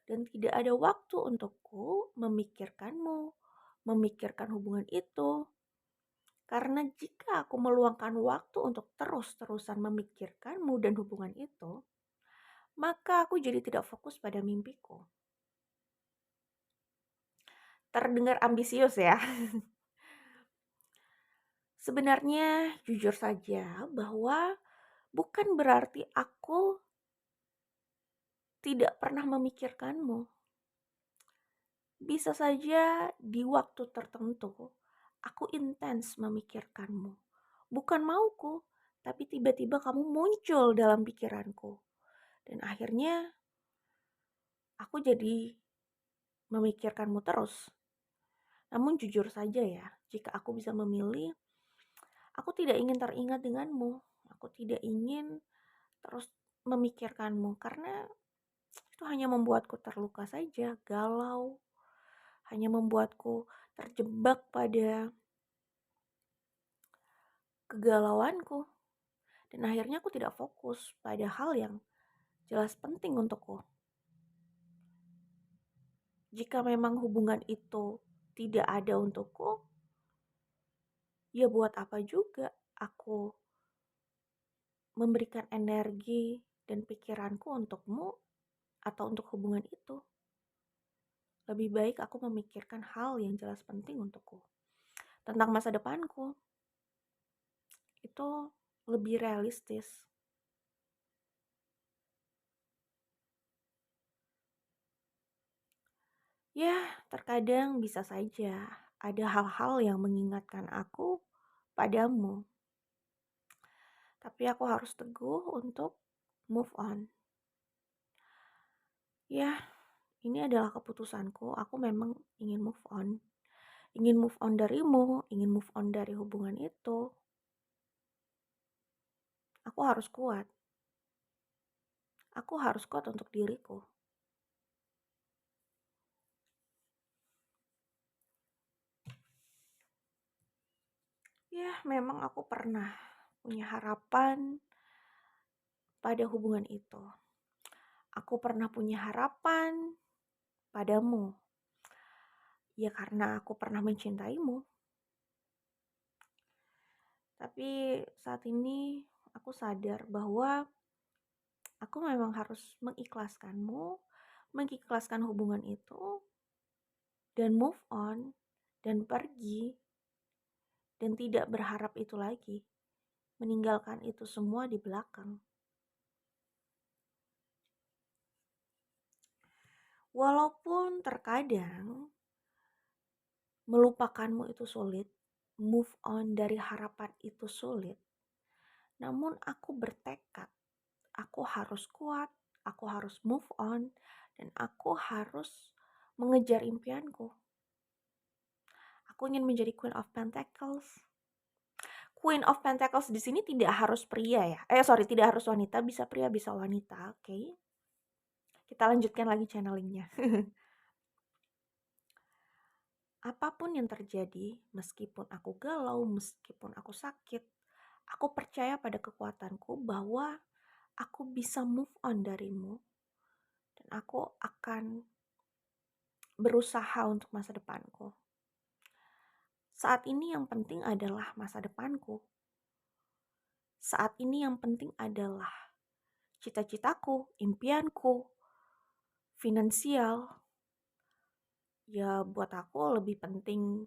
Dan tidak ada waktu untukku memikirkanmu, memikirkan hubungan itu. Karena jika aku meluangkan waktu untuk terus-terusan memikirkanmu dan hubungan itu, maka aku jadi tidak fokus pada mimpiku. Terdengar ambisius ya. Sebenarnya jujur saja bahwa bukan berarti aku tidak pernah memikirkanmu. Bisa saja di waktu tertentu aku intens memikirkanmu. Bukan mauku, tapi tiba-tiba kamu muncul dalam pikiranku. Dan akhirnya aku jadi memikirkanmu terus. Namun jujur saja ya, jika aku bisa memilih, aku tidak ingin teringat denganmu. Aku tidak ingin terus memikirkanmu karena itu hanya membuatku terluka saja, galau, hanya membuatku terjebak pada kegalauanku. Dan akhirnya aku tidak fokus pada hal yang jelas penting untukku. Jika memang hubungan itu tidak ada untukku, ya buat apa juga aku memberikan energi dan pikiranku untukmu atau untuk hubungan itu. Lebih baik aku memikirkan hal yang jelas penting untukku. Tentang masa depanku, itu lebih realistis. Ya, terkadang bisa saja ada hal-hal yang mengingatkan aku padamu. Tapi aku harus teguh untuk move on. Ya, ini adalah keputusanku. Aku memang ingin move on. Ingin move on darimu, ingin move on dari hubungan itu. Aku harus kuat. Aku harus kuat untuk diriku. Ya, memang aku pernah punya harapan pada hubungan itu. Aku pernah punya harapan padamu. Ya karena aku pernah mencintaimu. Tapi saat ini aku sadar bahwa aku memang harus mengikhlaskanmu, mengikhlaskan hubungan itu, dan move on, dan pergi, dan tidak berharap itu lagi. Meninggalkan itu semua di belakang. Walaupun terkadang melupakanmu itu sulit, move on dari harapan itu sulit, namun aku bertekad, aku harus kuat, aku harus move on, dan aku harus mengejar impianku. Aku ingin menjadi Queen of Pentacles. Queen of Pentacles di sini tidak harus pria ya. Tidak harus wanita, bisa pria, bisa wanita, oke. Kita lanjutkan lagi channelingnya. Apapun yang terjadi, meskipun aku galau, meskipun aku sakit, aku percaya pada kekuatanku bahwa aku bisa move on darimu. Dan aku akan berusaha untuk masa depanku. Saat ini yang penting adalah masa depanku. Saat ini yang penting adalah cita-citaku, impianku, finansial. Ya buat aku lebih penting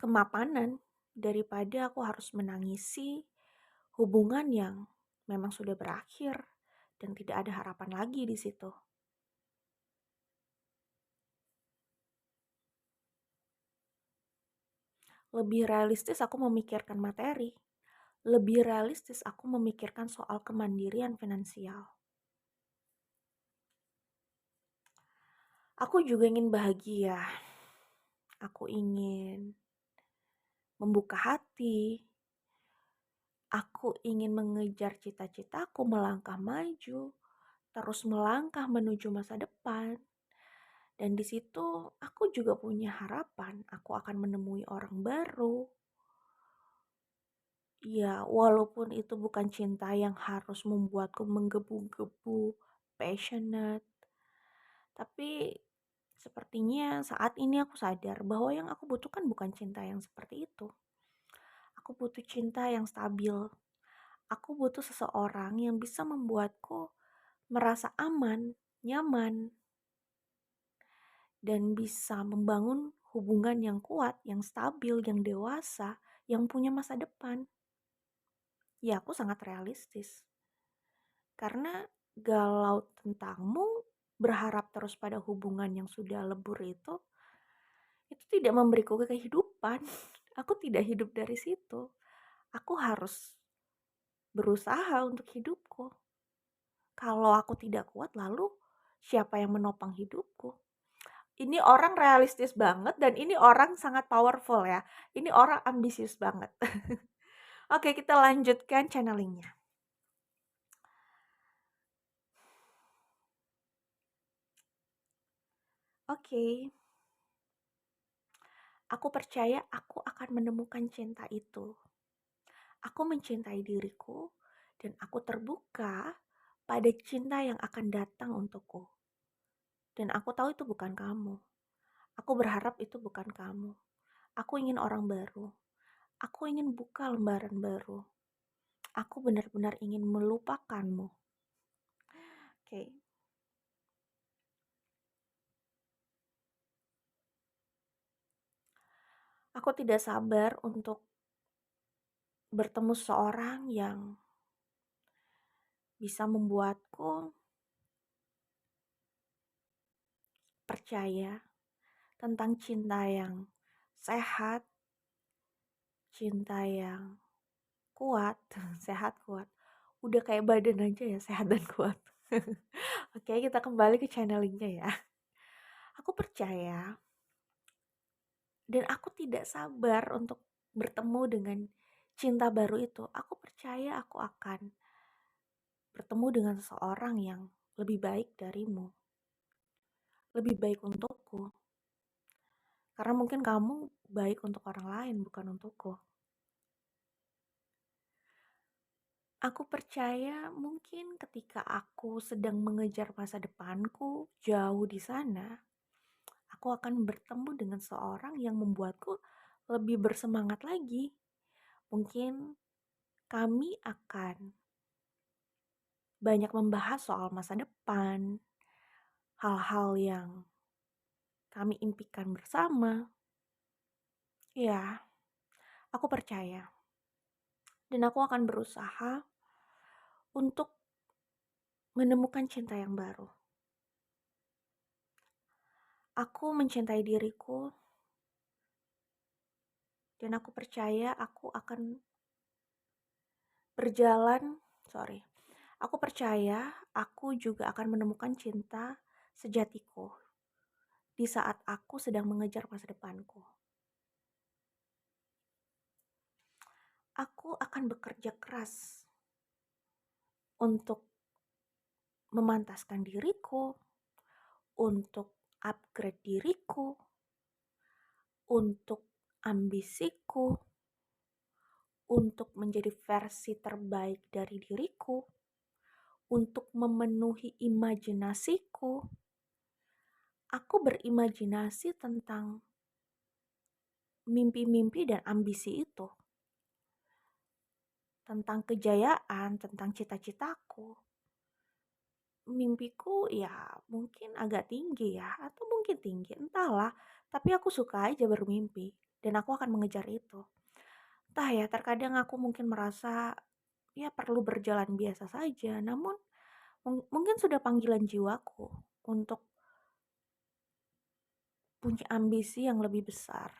kemapanan daripada aku harus menangisi hubungan yang memang sudah berakhir dan tidak ada harapan lagi di situ. Lebih realistis aku memikirkan materi. Lebih realistis aku memikirkan soal kemandirian finansial. Aku juga ingin bahagia. Aku ingin membuka hati. Aku ingin mengejar cita-citaku, melangkah maju, terus melangkah menuju masa depan. Dan di situ aku juga punya harapan, aku akan menemui orang baru. Ya, walaupun itu bukan cinta yang harus membuatku menggebu-gebu, passionate. Tapi sepertinya saat ini aku sadar bahwa yang aku butuhkan bukan cinta yang seperti itu. Aku butuh cinta yang stabil. Aku butuh seseorang yang bisa membuatku merasa aman, nyaman, dan bisa membangun hubungan yang kuat, yang stabil, yang dewasa, yang punya masa depan. Ya, aku sangat realistis. Karena galau tentangmu, berharap terus pada hubungan yang sudah lebur itu tidak memberiku kehidupan. Aku tidak hidup dari situ. Aku harus berusaha untuk hidupku. Kalau aku tidak kuat, lalu siapa yang menopang hidupku? Ini orang realistis banget dan ini orang sangat powerful ya. Ini orang ambisius banget. Oke, kita lanjutkan channelingnya. Oke. Aku percaya aku akan menemukan cinta itu. Aku mencintai diriku dan aku terbuka pada cinta yang akan datang untukku. Dan aku tahu itu bukan kamu. Aku berharap itu bukan kamu. Aku ingin orang baru. Aku ingin buka lembaran baru. Aku benar-benar ingin melupakanmu. Oke. Aku tidak sabar untuk bertemu seorang yang bisa membuatku percaya tentang cinta yang sehat, cinta yang kuat, sehat kuat. Udah kayak badan aja ya, sehat dan kuat. Oke, kita kembali ke channelingnya ya. Aku percaya dan aku tidak sabar untuk bertemu dengan cinta baru itu. Aku percaya aku akan bertemu dengan seseorang yang lebih baik darimu. Lebih baik untukku. Karena mungkin kamu baik untuk orang lain, bukan untukku. Aku percaya mungkin ketika aku sedang mengejar masa depanku jauh di sana, aku akan bertemu dengan seorang yang membuatku lebih bersemangat lagi. Mungkin kami akan banyak membahas soal masa depan, hal-hal yang kami impikan bersama. Ya, aku percaya. Dan aku akan berusaha untuk menemukan cinta yang baru. Aku mencintai diriku dan aku percaya aku akan berjalan, aku percaya aku juga akan menemukan cinta sejatiku di saat aku sedang mengejar masa depanku. Aku akan bekerja keras untuk memantaskan diriku, untuk upgrade diriku, untuk ambisiku, untuk menjadi versi terbaik dari diriku, untuk memenuhi imajinasiku. Aku berimajinasi tentang mimpi-mimpi dan ambisi itu, tentang kejayaan, tentang cita-citaku. Mimpiku ya mungkin agak tinggi ya, atau mungkin tinggi, entahlah. Tapi aku suka aja bermimpi, dan aku akan mengejar itu. Entah ya, terkadang aku mungkin merasa ya perlu berjalan biasa saja, namun mungkin sudah panggilan jiwaku untuk punya ambisi yang lebih besar,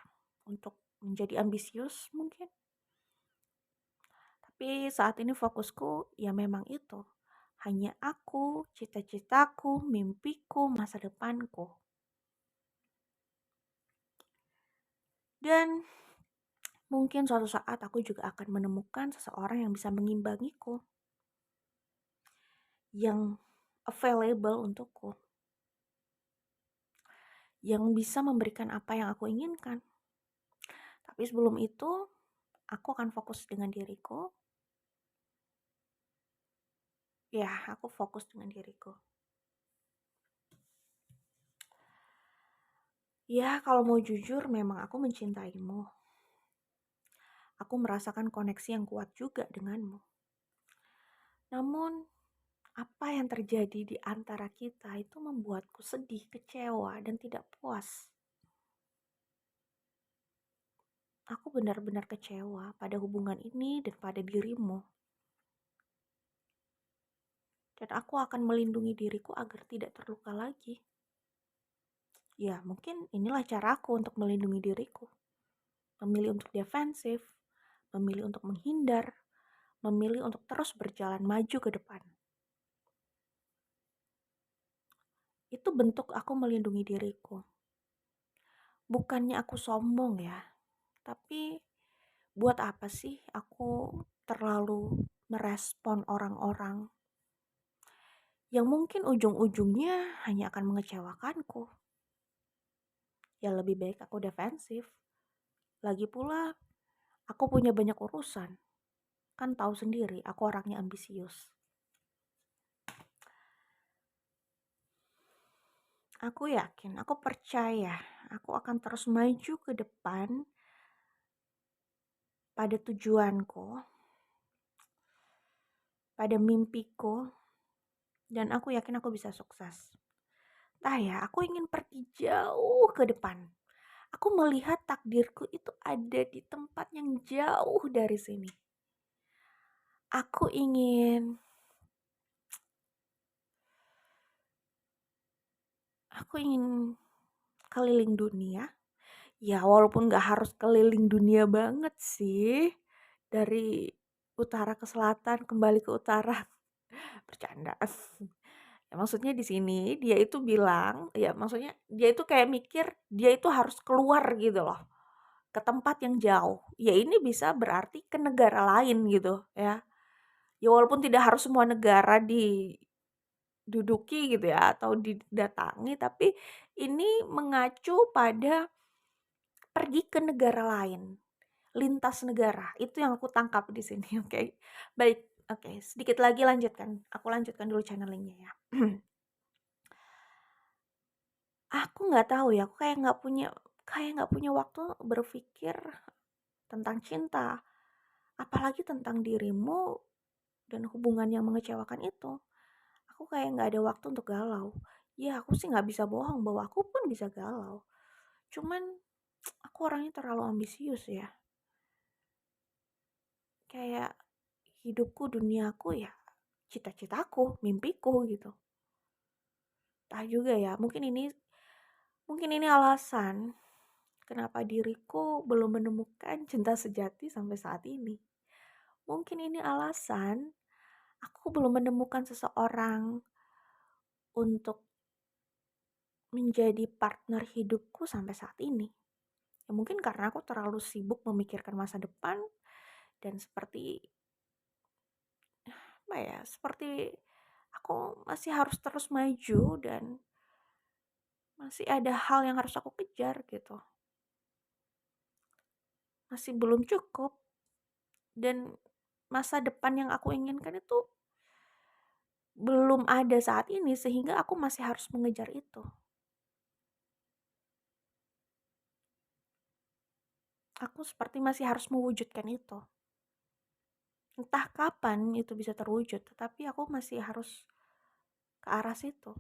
untuk menjadi ambisius mungkin. Tapi saat ini fokusku ya memang itu. Hanya aku, cita-citaku, mimpiku, masa depanku. Dan mungkin suatu saat aku juga akan menemukan seseorang yang bisa mengimbangiku, yang available untukku, yang bisa memberikan apa yang aku inginkan. Tapi sebelum itu, aku akan fokus dengan diriku. Ya, aku fokus dengan diriku. Ya, kalau mau jujur, memang aku mencintaimu. Aku merasakan koneksi yang kuat juga denganmu. Namun, apa yang terjadi di antara kita itu membuatku sedih, kecewa, dan tidak puas. Aku benar-benar kecewa pada hubungan ini dan pada dirimu. Dan aku akan melindungi diriku agar tidak terluka lagi. Ya, mungkin inilah caraku untuk melindungi diriku. Memilih untuk defensif, memilih untuk menghindar, memilih untuk terus berjalan maju ke depan. Itu bentuk aku melindungi diriku. Bukannya aku sombong ya, tapi buat apa sih aku terlalu merespon orang-orang yang mungkin ujung-ujungnya hanya akan mengecewakanku. Ya lebih baik aku defensif. Lagi pula, aku punya banyak urusan. Kan tahu sendiri, aku orangnya ambisius. Aku yakin, aku percaya, aku akan terus maju ke depan pada tujuanku, pada mimpiku, dan aku yakin aku bisa sukses. Entah ya, aku ingin pergi jauh ke depan. Aku melihat takdirku itu ada di tempat yang jauh dari sini. Aku ingin keliling dunia. Ya walaupun gak harus keliling dunia banget sih. Dari utara ke selatan kembali ke utara. Bercanda. Ya, maksudnya di sini dia itu bilang, ya maksudnya dia itu kayak mikir dia itu harus keluar gitu loh. Ke tempat yang jauh. Ya ini bisa berarti ke negara lain gitu ya. Ya walaupun tidak harus semua negara diduduki gitu ya atau didatangi, tapi ini mengacu pada pergi ke negara lain, lintas negara. Itu yang aku tangkap di sini, oke. Baik, oke, sedikit lagi lanjutkan. Aku lanjutkan dulu channelingnya ya. Aku nggak tahu ya, aku kayak nggak punya waktu berpikir tentang cinta, apalagi tentang dirimu dan hubungan yang mengecewakan itu. Aku kayak nggak ada waktu untuk galau. Ya aku sih nggak bisa bohong bahwa aku pun bisa galau. Cuman aku orangnya terlalu ambisius ya. Kayak hidupku, duniaku ya cita-citaku, mimpiku gitu. Entah juga ya, mungkin ini alasan kenapa diriku belum menemukan cinta sejati sampai saat ini. Mungkin ini alasan aku belum menemukan seseorang untuk menjadi partner hidupku sampai saat ini. Ya mungkin karena aku terlalu sibuk memikirkan masa depan dan seperti aku masih harus terus maju dan masih ada hal yang harus aku kejar gitu. Masih belum cukup dan masa depan yang aku inginkan itu belum ada saat ini sehingga aku masih harus mengejar itu. aku seperti masih harus mewujudkan itu. Entah kapan itu bisa terwujud, tetapi aku masih harus ke arah situ.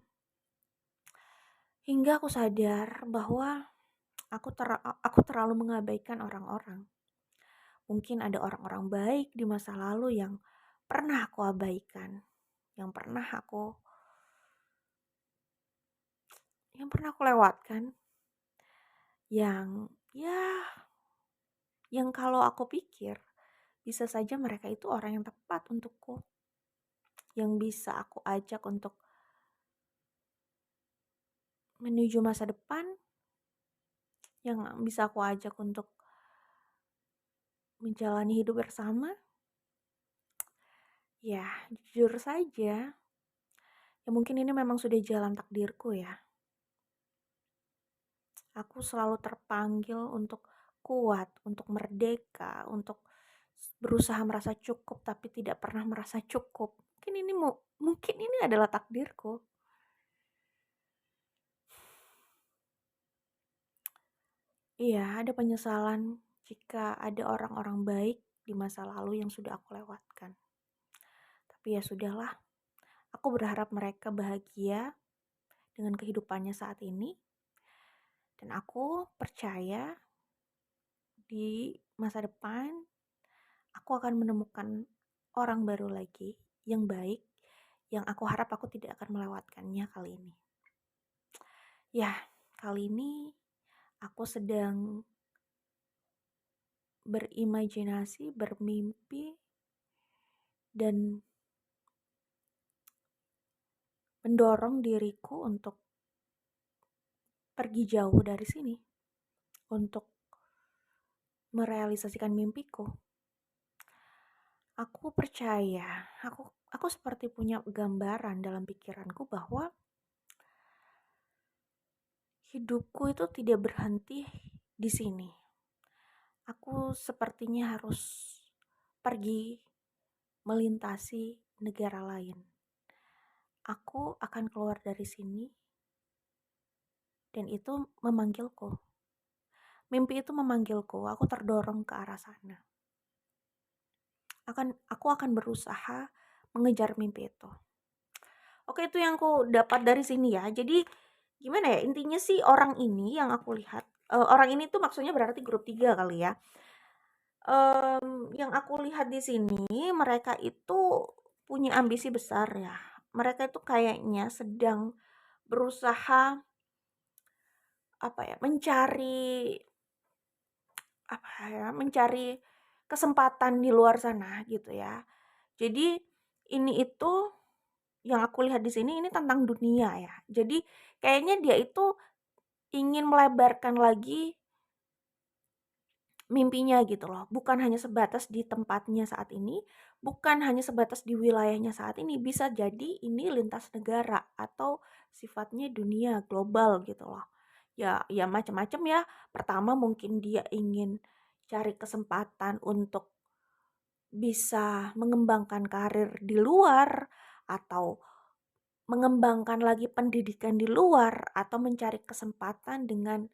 Hingga aku sadar bahwa aku terlalu mengabaikan orang-orang. Mungkin ada orang-orang baik di masa lalu yang pernah aku abaikan, yang pernah aku lewatkan, yang ya, yang kalau aku pikir bisa saja mereka itu orang yang tepat untukku, yang bisa aku ajak untuk menuju masa depan, yang bisa aku ajak untuk menjalani hidup bersama. Ya, jujur saja, ya mungkin ini memang sudah jalan takdirku ya. Aku selalu terpanggil untuk kuat, untuk merdeka, untuk berusaha merasa cukup tapi tidak pernah merasa cukup. Mungkin ini adalah takdirku. Iya, ada penyesalan jika ada orang-orang baik di masa lalu yang sudah aku lewatkan. Tapi ya sudahlah, aku berharap mereka bahagia dengan kehidupannya saat ini. Dan aku percaya di masa depan aku akan menemukan orang baru lagi yang baik, yang aku harap aku tidak akan melewatkannya kali ini. Ya, kali ini aku sedang berimajinasi, bermimpi, dan mendorong diriku untuk pergi jauh dari sini, untuk merealisasikan mimpiku. Aku percaya, aku seperti punya gambaran dalam pikiranku bahwa hidupku itu tidak berhenti di sini. Aku sepertinya harus pergi melintasi negara lain. Aku akan keluar dari sini dan itu memanggilku. Mimpi itu memanggilku, aku terdorong ke arah sana. Aku akan berusaha mengejar mimpi itu. Oke, itu yang aku dapat dari sini ya. Jadi gimana ya, intinya sih orang ini yang aku lihat, orang ini tuh maksudnya berarti grup 3 kali ya. Yang aku lihat di sini mereka itu punya ambisi besar ya. Mereka itu kayaknya sedang berusaha mencari kesempatan di luar sana gitu ya. Jadi ini itu yang aku lihat di sini ini tentang dunia ya. Jadi kayaknya dia itu ingin melebarkan lagi mimpinya gitu loh. Bukan hanya sebatas di tempatnya saat ini, bukan hanya sebatas di wilayahnya saat ini, bisa jadi ini lintas negara atau sifatnya dunia global gitu loh. Ya macam-macam ya. Pertama mungkin dia ingin cari kesempatan untuk bisa mengembangkan karir di luar atau mengembangkan lagi pendidikan di luar atau mencari kesempatan dengan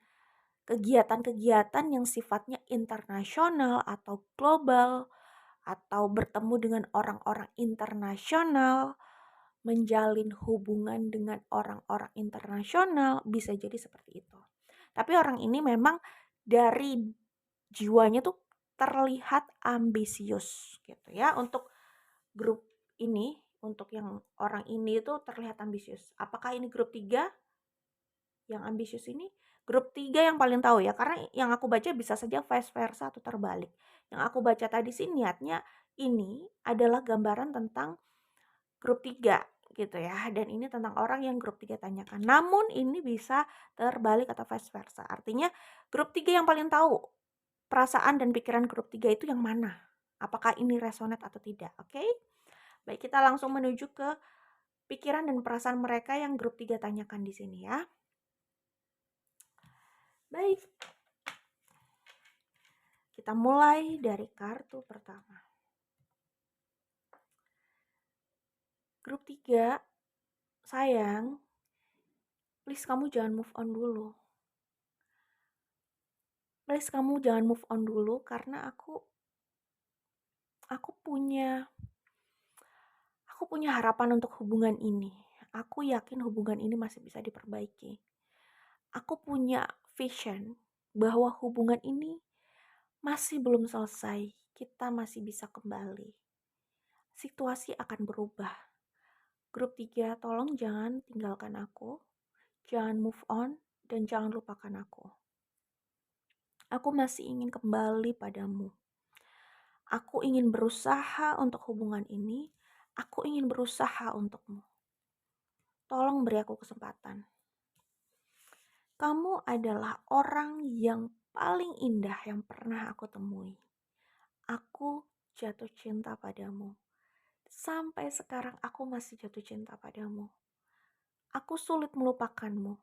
kegiatan-kegiatan yang sifatnya internasional atau global atau bertemu dengan orang-orang internasional, menjalin hubungan dengan orang-orang internasional, bisa jadi seperti itu. Tapi orang ini memang dari jiwanya tuh terlihat ambisius gitu ya. Untuk grup ini, untuk yang orang ini tuh terlihat ambisius. Apakah ini grup 3 yang ambisius ini? Grup 3 yang paling tahu ya, karena yang aku baca bisa saja vice versa atau terbalik. Yang aku baca tadi sih niatnya ini adalah gambaran tentang grup 3 gitu ya. Dan ini tentang orang yang grup 3 tanyakan. Namun ini bisa terbalik atau vice versa. Artinya grup 3 yang paling tahu perasaan dan pikiran grup 3 itu yang mana. Apakah ini resonate atau tidak, oke? Baik, kita langsung menuju ke pikiran dan perasaan mereka yang grup 3 tanyakan di sini ya. Baik. Kita mulai dari kartu pertama. Grup 3, sayang, please kamu jangan move on dulu. Please kamu jangan move on dulu karena aku punya aku punya harapan untuk hubungan ini. Aku yakin hubungan ini masih bisa diperbaiki. Aku punya vision bahwa hubungan ini masih belum selesai. Kita masih bisa kembali. Situasi akan berubah. Grup 3, tolong jangan tinggalkan aku. Jangan move on dan jangan lupakan aku. Aku masih ingin kembali padamu. Aku ingin berusaha untuk hubungan ini. Aku ingin berusaha untukmu. Tolong beri aku kesempatan. Kamu adalah orang yang paling indah yang pernah aku temui. Aku jatuh cinta padamu. Sampai sekarang aku masih jatuh cinta padamu. Aku sulit melupakanmu.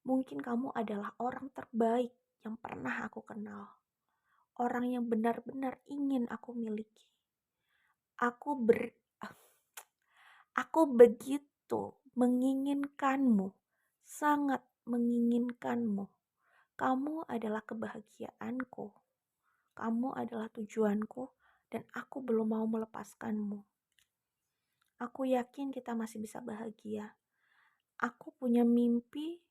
Mungkin kamu adalah orang terbaik yang pernah aku kenal. Orang yang benar-benar ingin aku miliki. Aku ber Aku begitu menginginkanmu, sangat menginginkanmu. Kamu adalah kebahagiaanku. Kamu adalah tujuanku dan aku belum mau melepaskanmu. Aku yakin kita masih bisa bahagia. Aku punya mimpi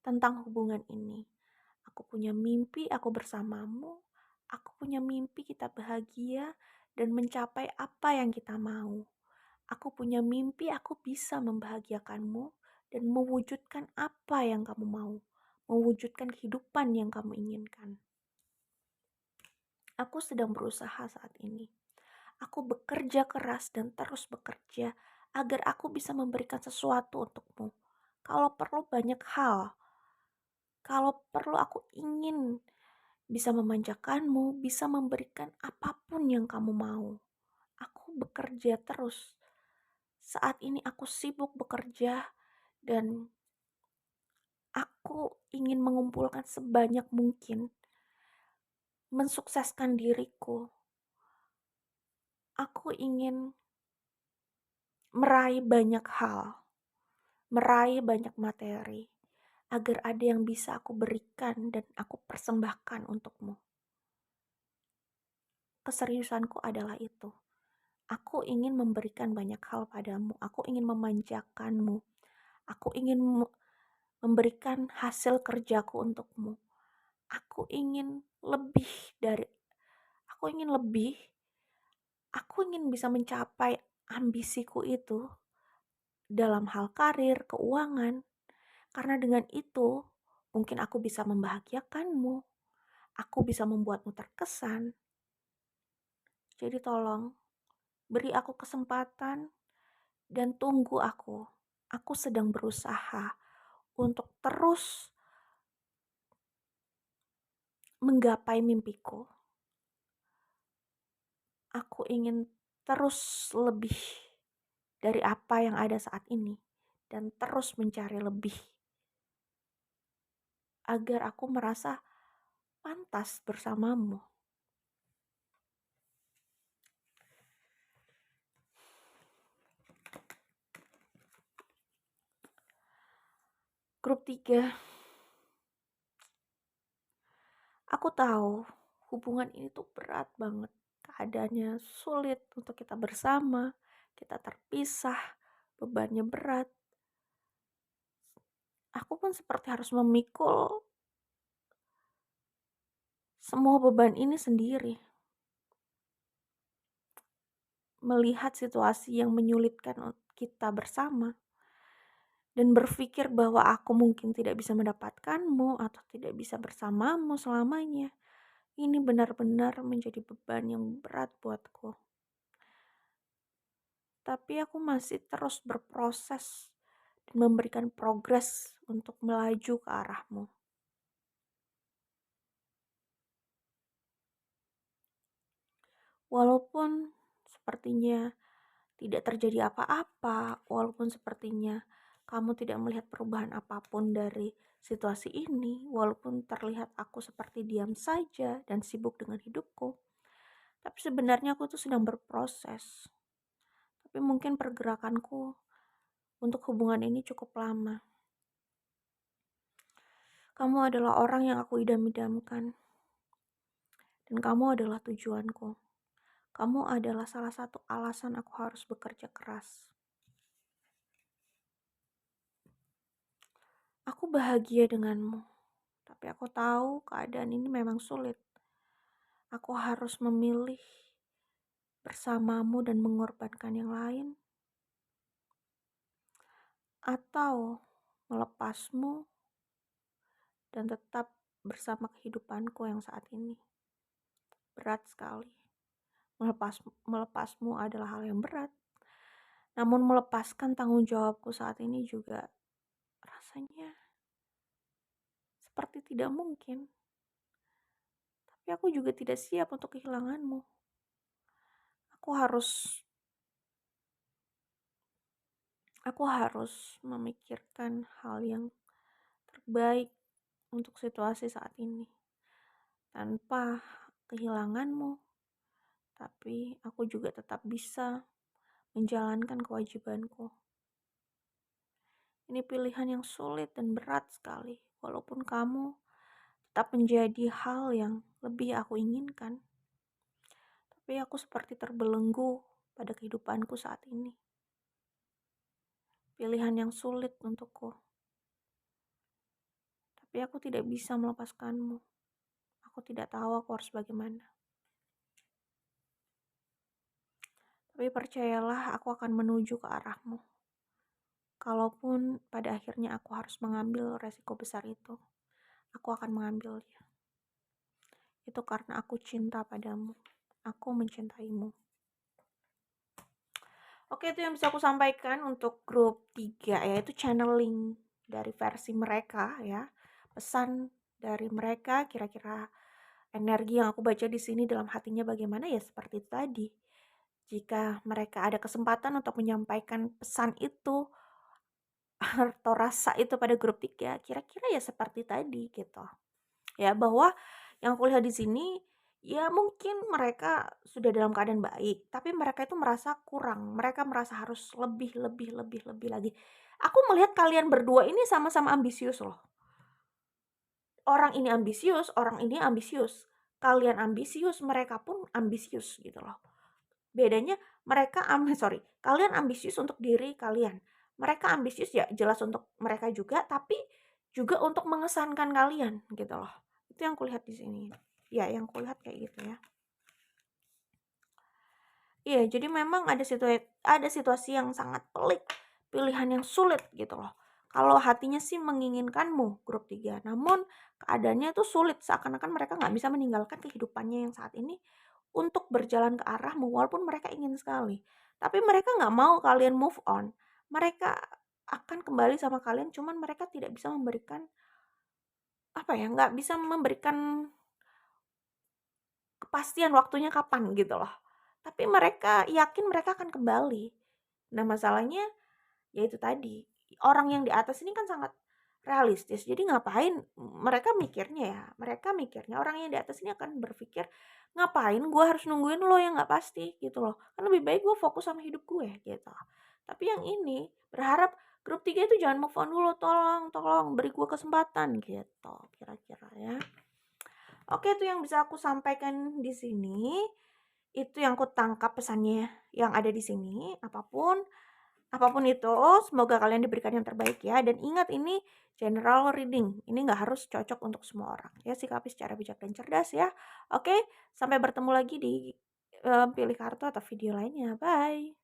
tentang hubungan ini. Aku punya mimpi aku bersamamu. Aku punya mimpi kita bahagia dan mencapai apa yang kita mau. Aku punya mimpi aku bisa membahagiakanmu dan mewujudkan apa yang kamu mau. Mewujudkan kehidupan yang kamu inginkan. Aku sedang berusaha saat ini. Aku bekerja keras dan terus bekerja agar aku bisa memberikan sesuatu untukmu. Kalau perlu banyak hal, kalau perlu aku ingin bisa memanjakanmu, bisa memberikan apapun yang kamu mau. Aku bekerja terus. Saat ini aku sibuk bekerja dan aku ingin mengumpulkan sebanyak mungkin, mensukseskan diriku. Aku ingin meraih banyak hal, meraih banyak materi, agar ada yang bisa aku berikan dan aku persembahkan untukmu. Keseriusanku adalah itu. Aku ingin memberikan banyak hal padamu. Aku ingin memanjakanmu. Aku ingin memberikan hasil kerjaku untukmu. Aku ingin lebih dari Aku ingin lebih. Aku ingin bisa mencapai ambisiku itu dalam hal karir, keuangan. Karena dengan itu, mungkin aku bisa membahagiakanmu. Aku bisa membuatmu terkesan. Jadi tolong, beri aku kesempatan dan tunggu aku. Aku sedang berusaha untuk terus menggapai mimpiku. Aku ingin terus lebih dari apa yang ada saat ini dan terus mencari lebih agar aku merasa pantas bersamamu. Grup 3, aku tahu hubungan ini tuh berat banget. Keadaannya sulit untuk kita bersama, kita terpisah, bebannya berat. Aku pun seperti harus memikul semua beban ini sendiri. Melihat situasi yang menyulitkan kita bersama dan berpikir bahwa aku mungkin tidak bisa mendapatkanmu atau tidak bisa bersamamu selamanya. Ini benar-benar menjadi beban yang berat buatku. Tapi aku masih terus berproses dan memberikan progres untuk melaju ke arahmu. Walaupun sepertinya tidak terjadi apa-apa, walaupun sepertinya kamu tidak melihat perubahan apapun dari situasi ini, walaupun terlihat aku seperti diam saja dan sibuk dengan hidupku, tapi sebenarnya aku tuh sedang berproses. Tapi mungkin pergerakanku untuk hubungan ini cukup lama. Kamu adalah orang yang aku idam-idamkan. Dan kamu adalah tujuanku. Kamu adalah salah satu alasan aku harus bekerja keras. Aku bahagia denganmu, tapi aku tahu keadaan ini memang sulit. Aku harus memilih bersamamu dan mengorbankan yang lain, atau melepasmu dan tetap bersama kehidupanku yang saat ini. Berat sekali. Melepasmu adalah hal yang berat. Namun melepaskan tanggung jawabku saat ini juga rasanya seperti tidak mungkin. Tapi aku juga tidak siap untuk kehilanganmu. Aku harus memikirkan hal yang terbaik untuk situasi saat ini. Tanpa kehilanganmu, tapi aku juga tetap bisa menjalankan kewajibanku. Ini pilihan yang sulit dan berat sekali, walaupun kamu tetap menjadi hal yang lebih aku inginkan. Tapi aku seperti terbelenggu pada kehidupanku saat ini. Pilihan yang sulit untukku. Tapi aku tidak bisa melepaskanmu. Aku tidak tahu aku harus bagaimana. Tapi percayalah, aku akan menuju ke arahmu. Kalaupun pada akhirnya aku harus mengambil resiko besar itu, aku akan mengambilnya. Itu karena aku cinta padamu. Aku mencintaimu. Oke, itu yang bisa aku sampaikan untuk grup 3, yaitu channeling dari versi mereka ya. Pesan dari mereka, kira-kira energi yang aku baca di sini dalam hatinya bagaimana ya, seperti itu tadi. Jika mereka ada kesempatan untuk menyampaikan pesan itu atau rasa itu pada grup 3, kira-kira ya seperti tadi gitu. Ya, bahwa yang aku lihat di sini, ya mungkin mereka sudah dalam keadaan baik, tapi mereka itu merasa kurang. Mereka merasa harus lebih lagi. Aku melihat kalian berdua ini sama-sama ambisius loh. Orang ini ambisius, orang ini ambisius. Kalian ambisius, mereka pun ambisius gitu loh. Bedanya kalian ambisius untuk diri kalian. Mereka ambisius ya jelas untuk mereka juga, tapi juga untuk mengesankan kalian gitu loh. Itu yang kulihat di sini. Ya, yang kulihat kayak gitu ya. Iya, jadi memang ada situasi yang sangat pelik, pilihan yang sulit gitu loh. Kalau hatinya sih menginginkanmu, grup 3, namun keadaannya tuh sulit, seakan-akan mereka nggak bisa meninggalkan kehidupannya yang saat ini untuk berjalan ke arahmu, walaupun mereka ingin sekali. Tapi mereka nggak mau kalian move on. Mereka akan kembali sama kalian, cuman mereka tidak bisa memberikan, nggak bisa memberikan kepastian waktunya kapan gitu loh. Tapi mereka yakin mereka akan kembali. Nah, masalahnya ya itu tadi, orang yang di atas ini kan sangat realistis. Jadi ngapain mereka mikirnya orang yang di atas ini akan berpikir, ngapain gue harus nungguin lo yang nggak pasti gitu loh. Kan lebih baik gue fokus sama hidup gue gitu. Tapi yang ini berharap grup 3 itu jangan move on dulu, tolong beri gue kesempatan gitu kira-kira ya. Oke, itu yang bisa aku sampaikan di sini. Itu yang aku tangkap pesannya yang ada di sini. Apapun itu, semoga kalian diberikan yang terbaik ya. Dan ingat, ini general reading. Ini nggak harus cocok untuk semua orang. Ya, sikapi secara bijak dan cerdas ya. Oke, sampai bertemu lagi di pilih kartu atau video lainnya. Bye.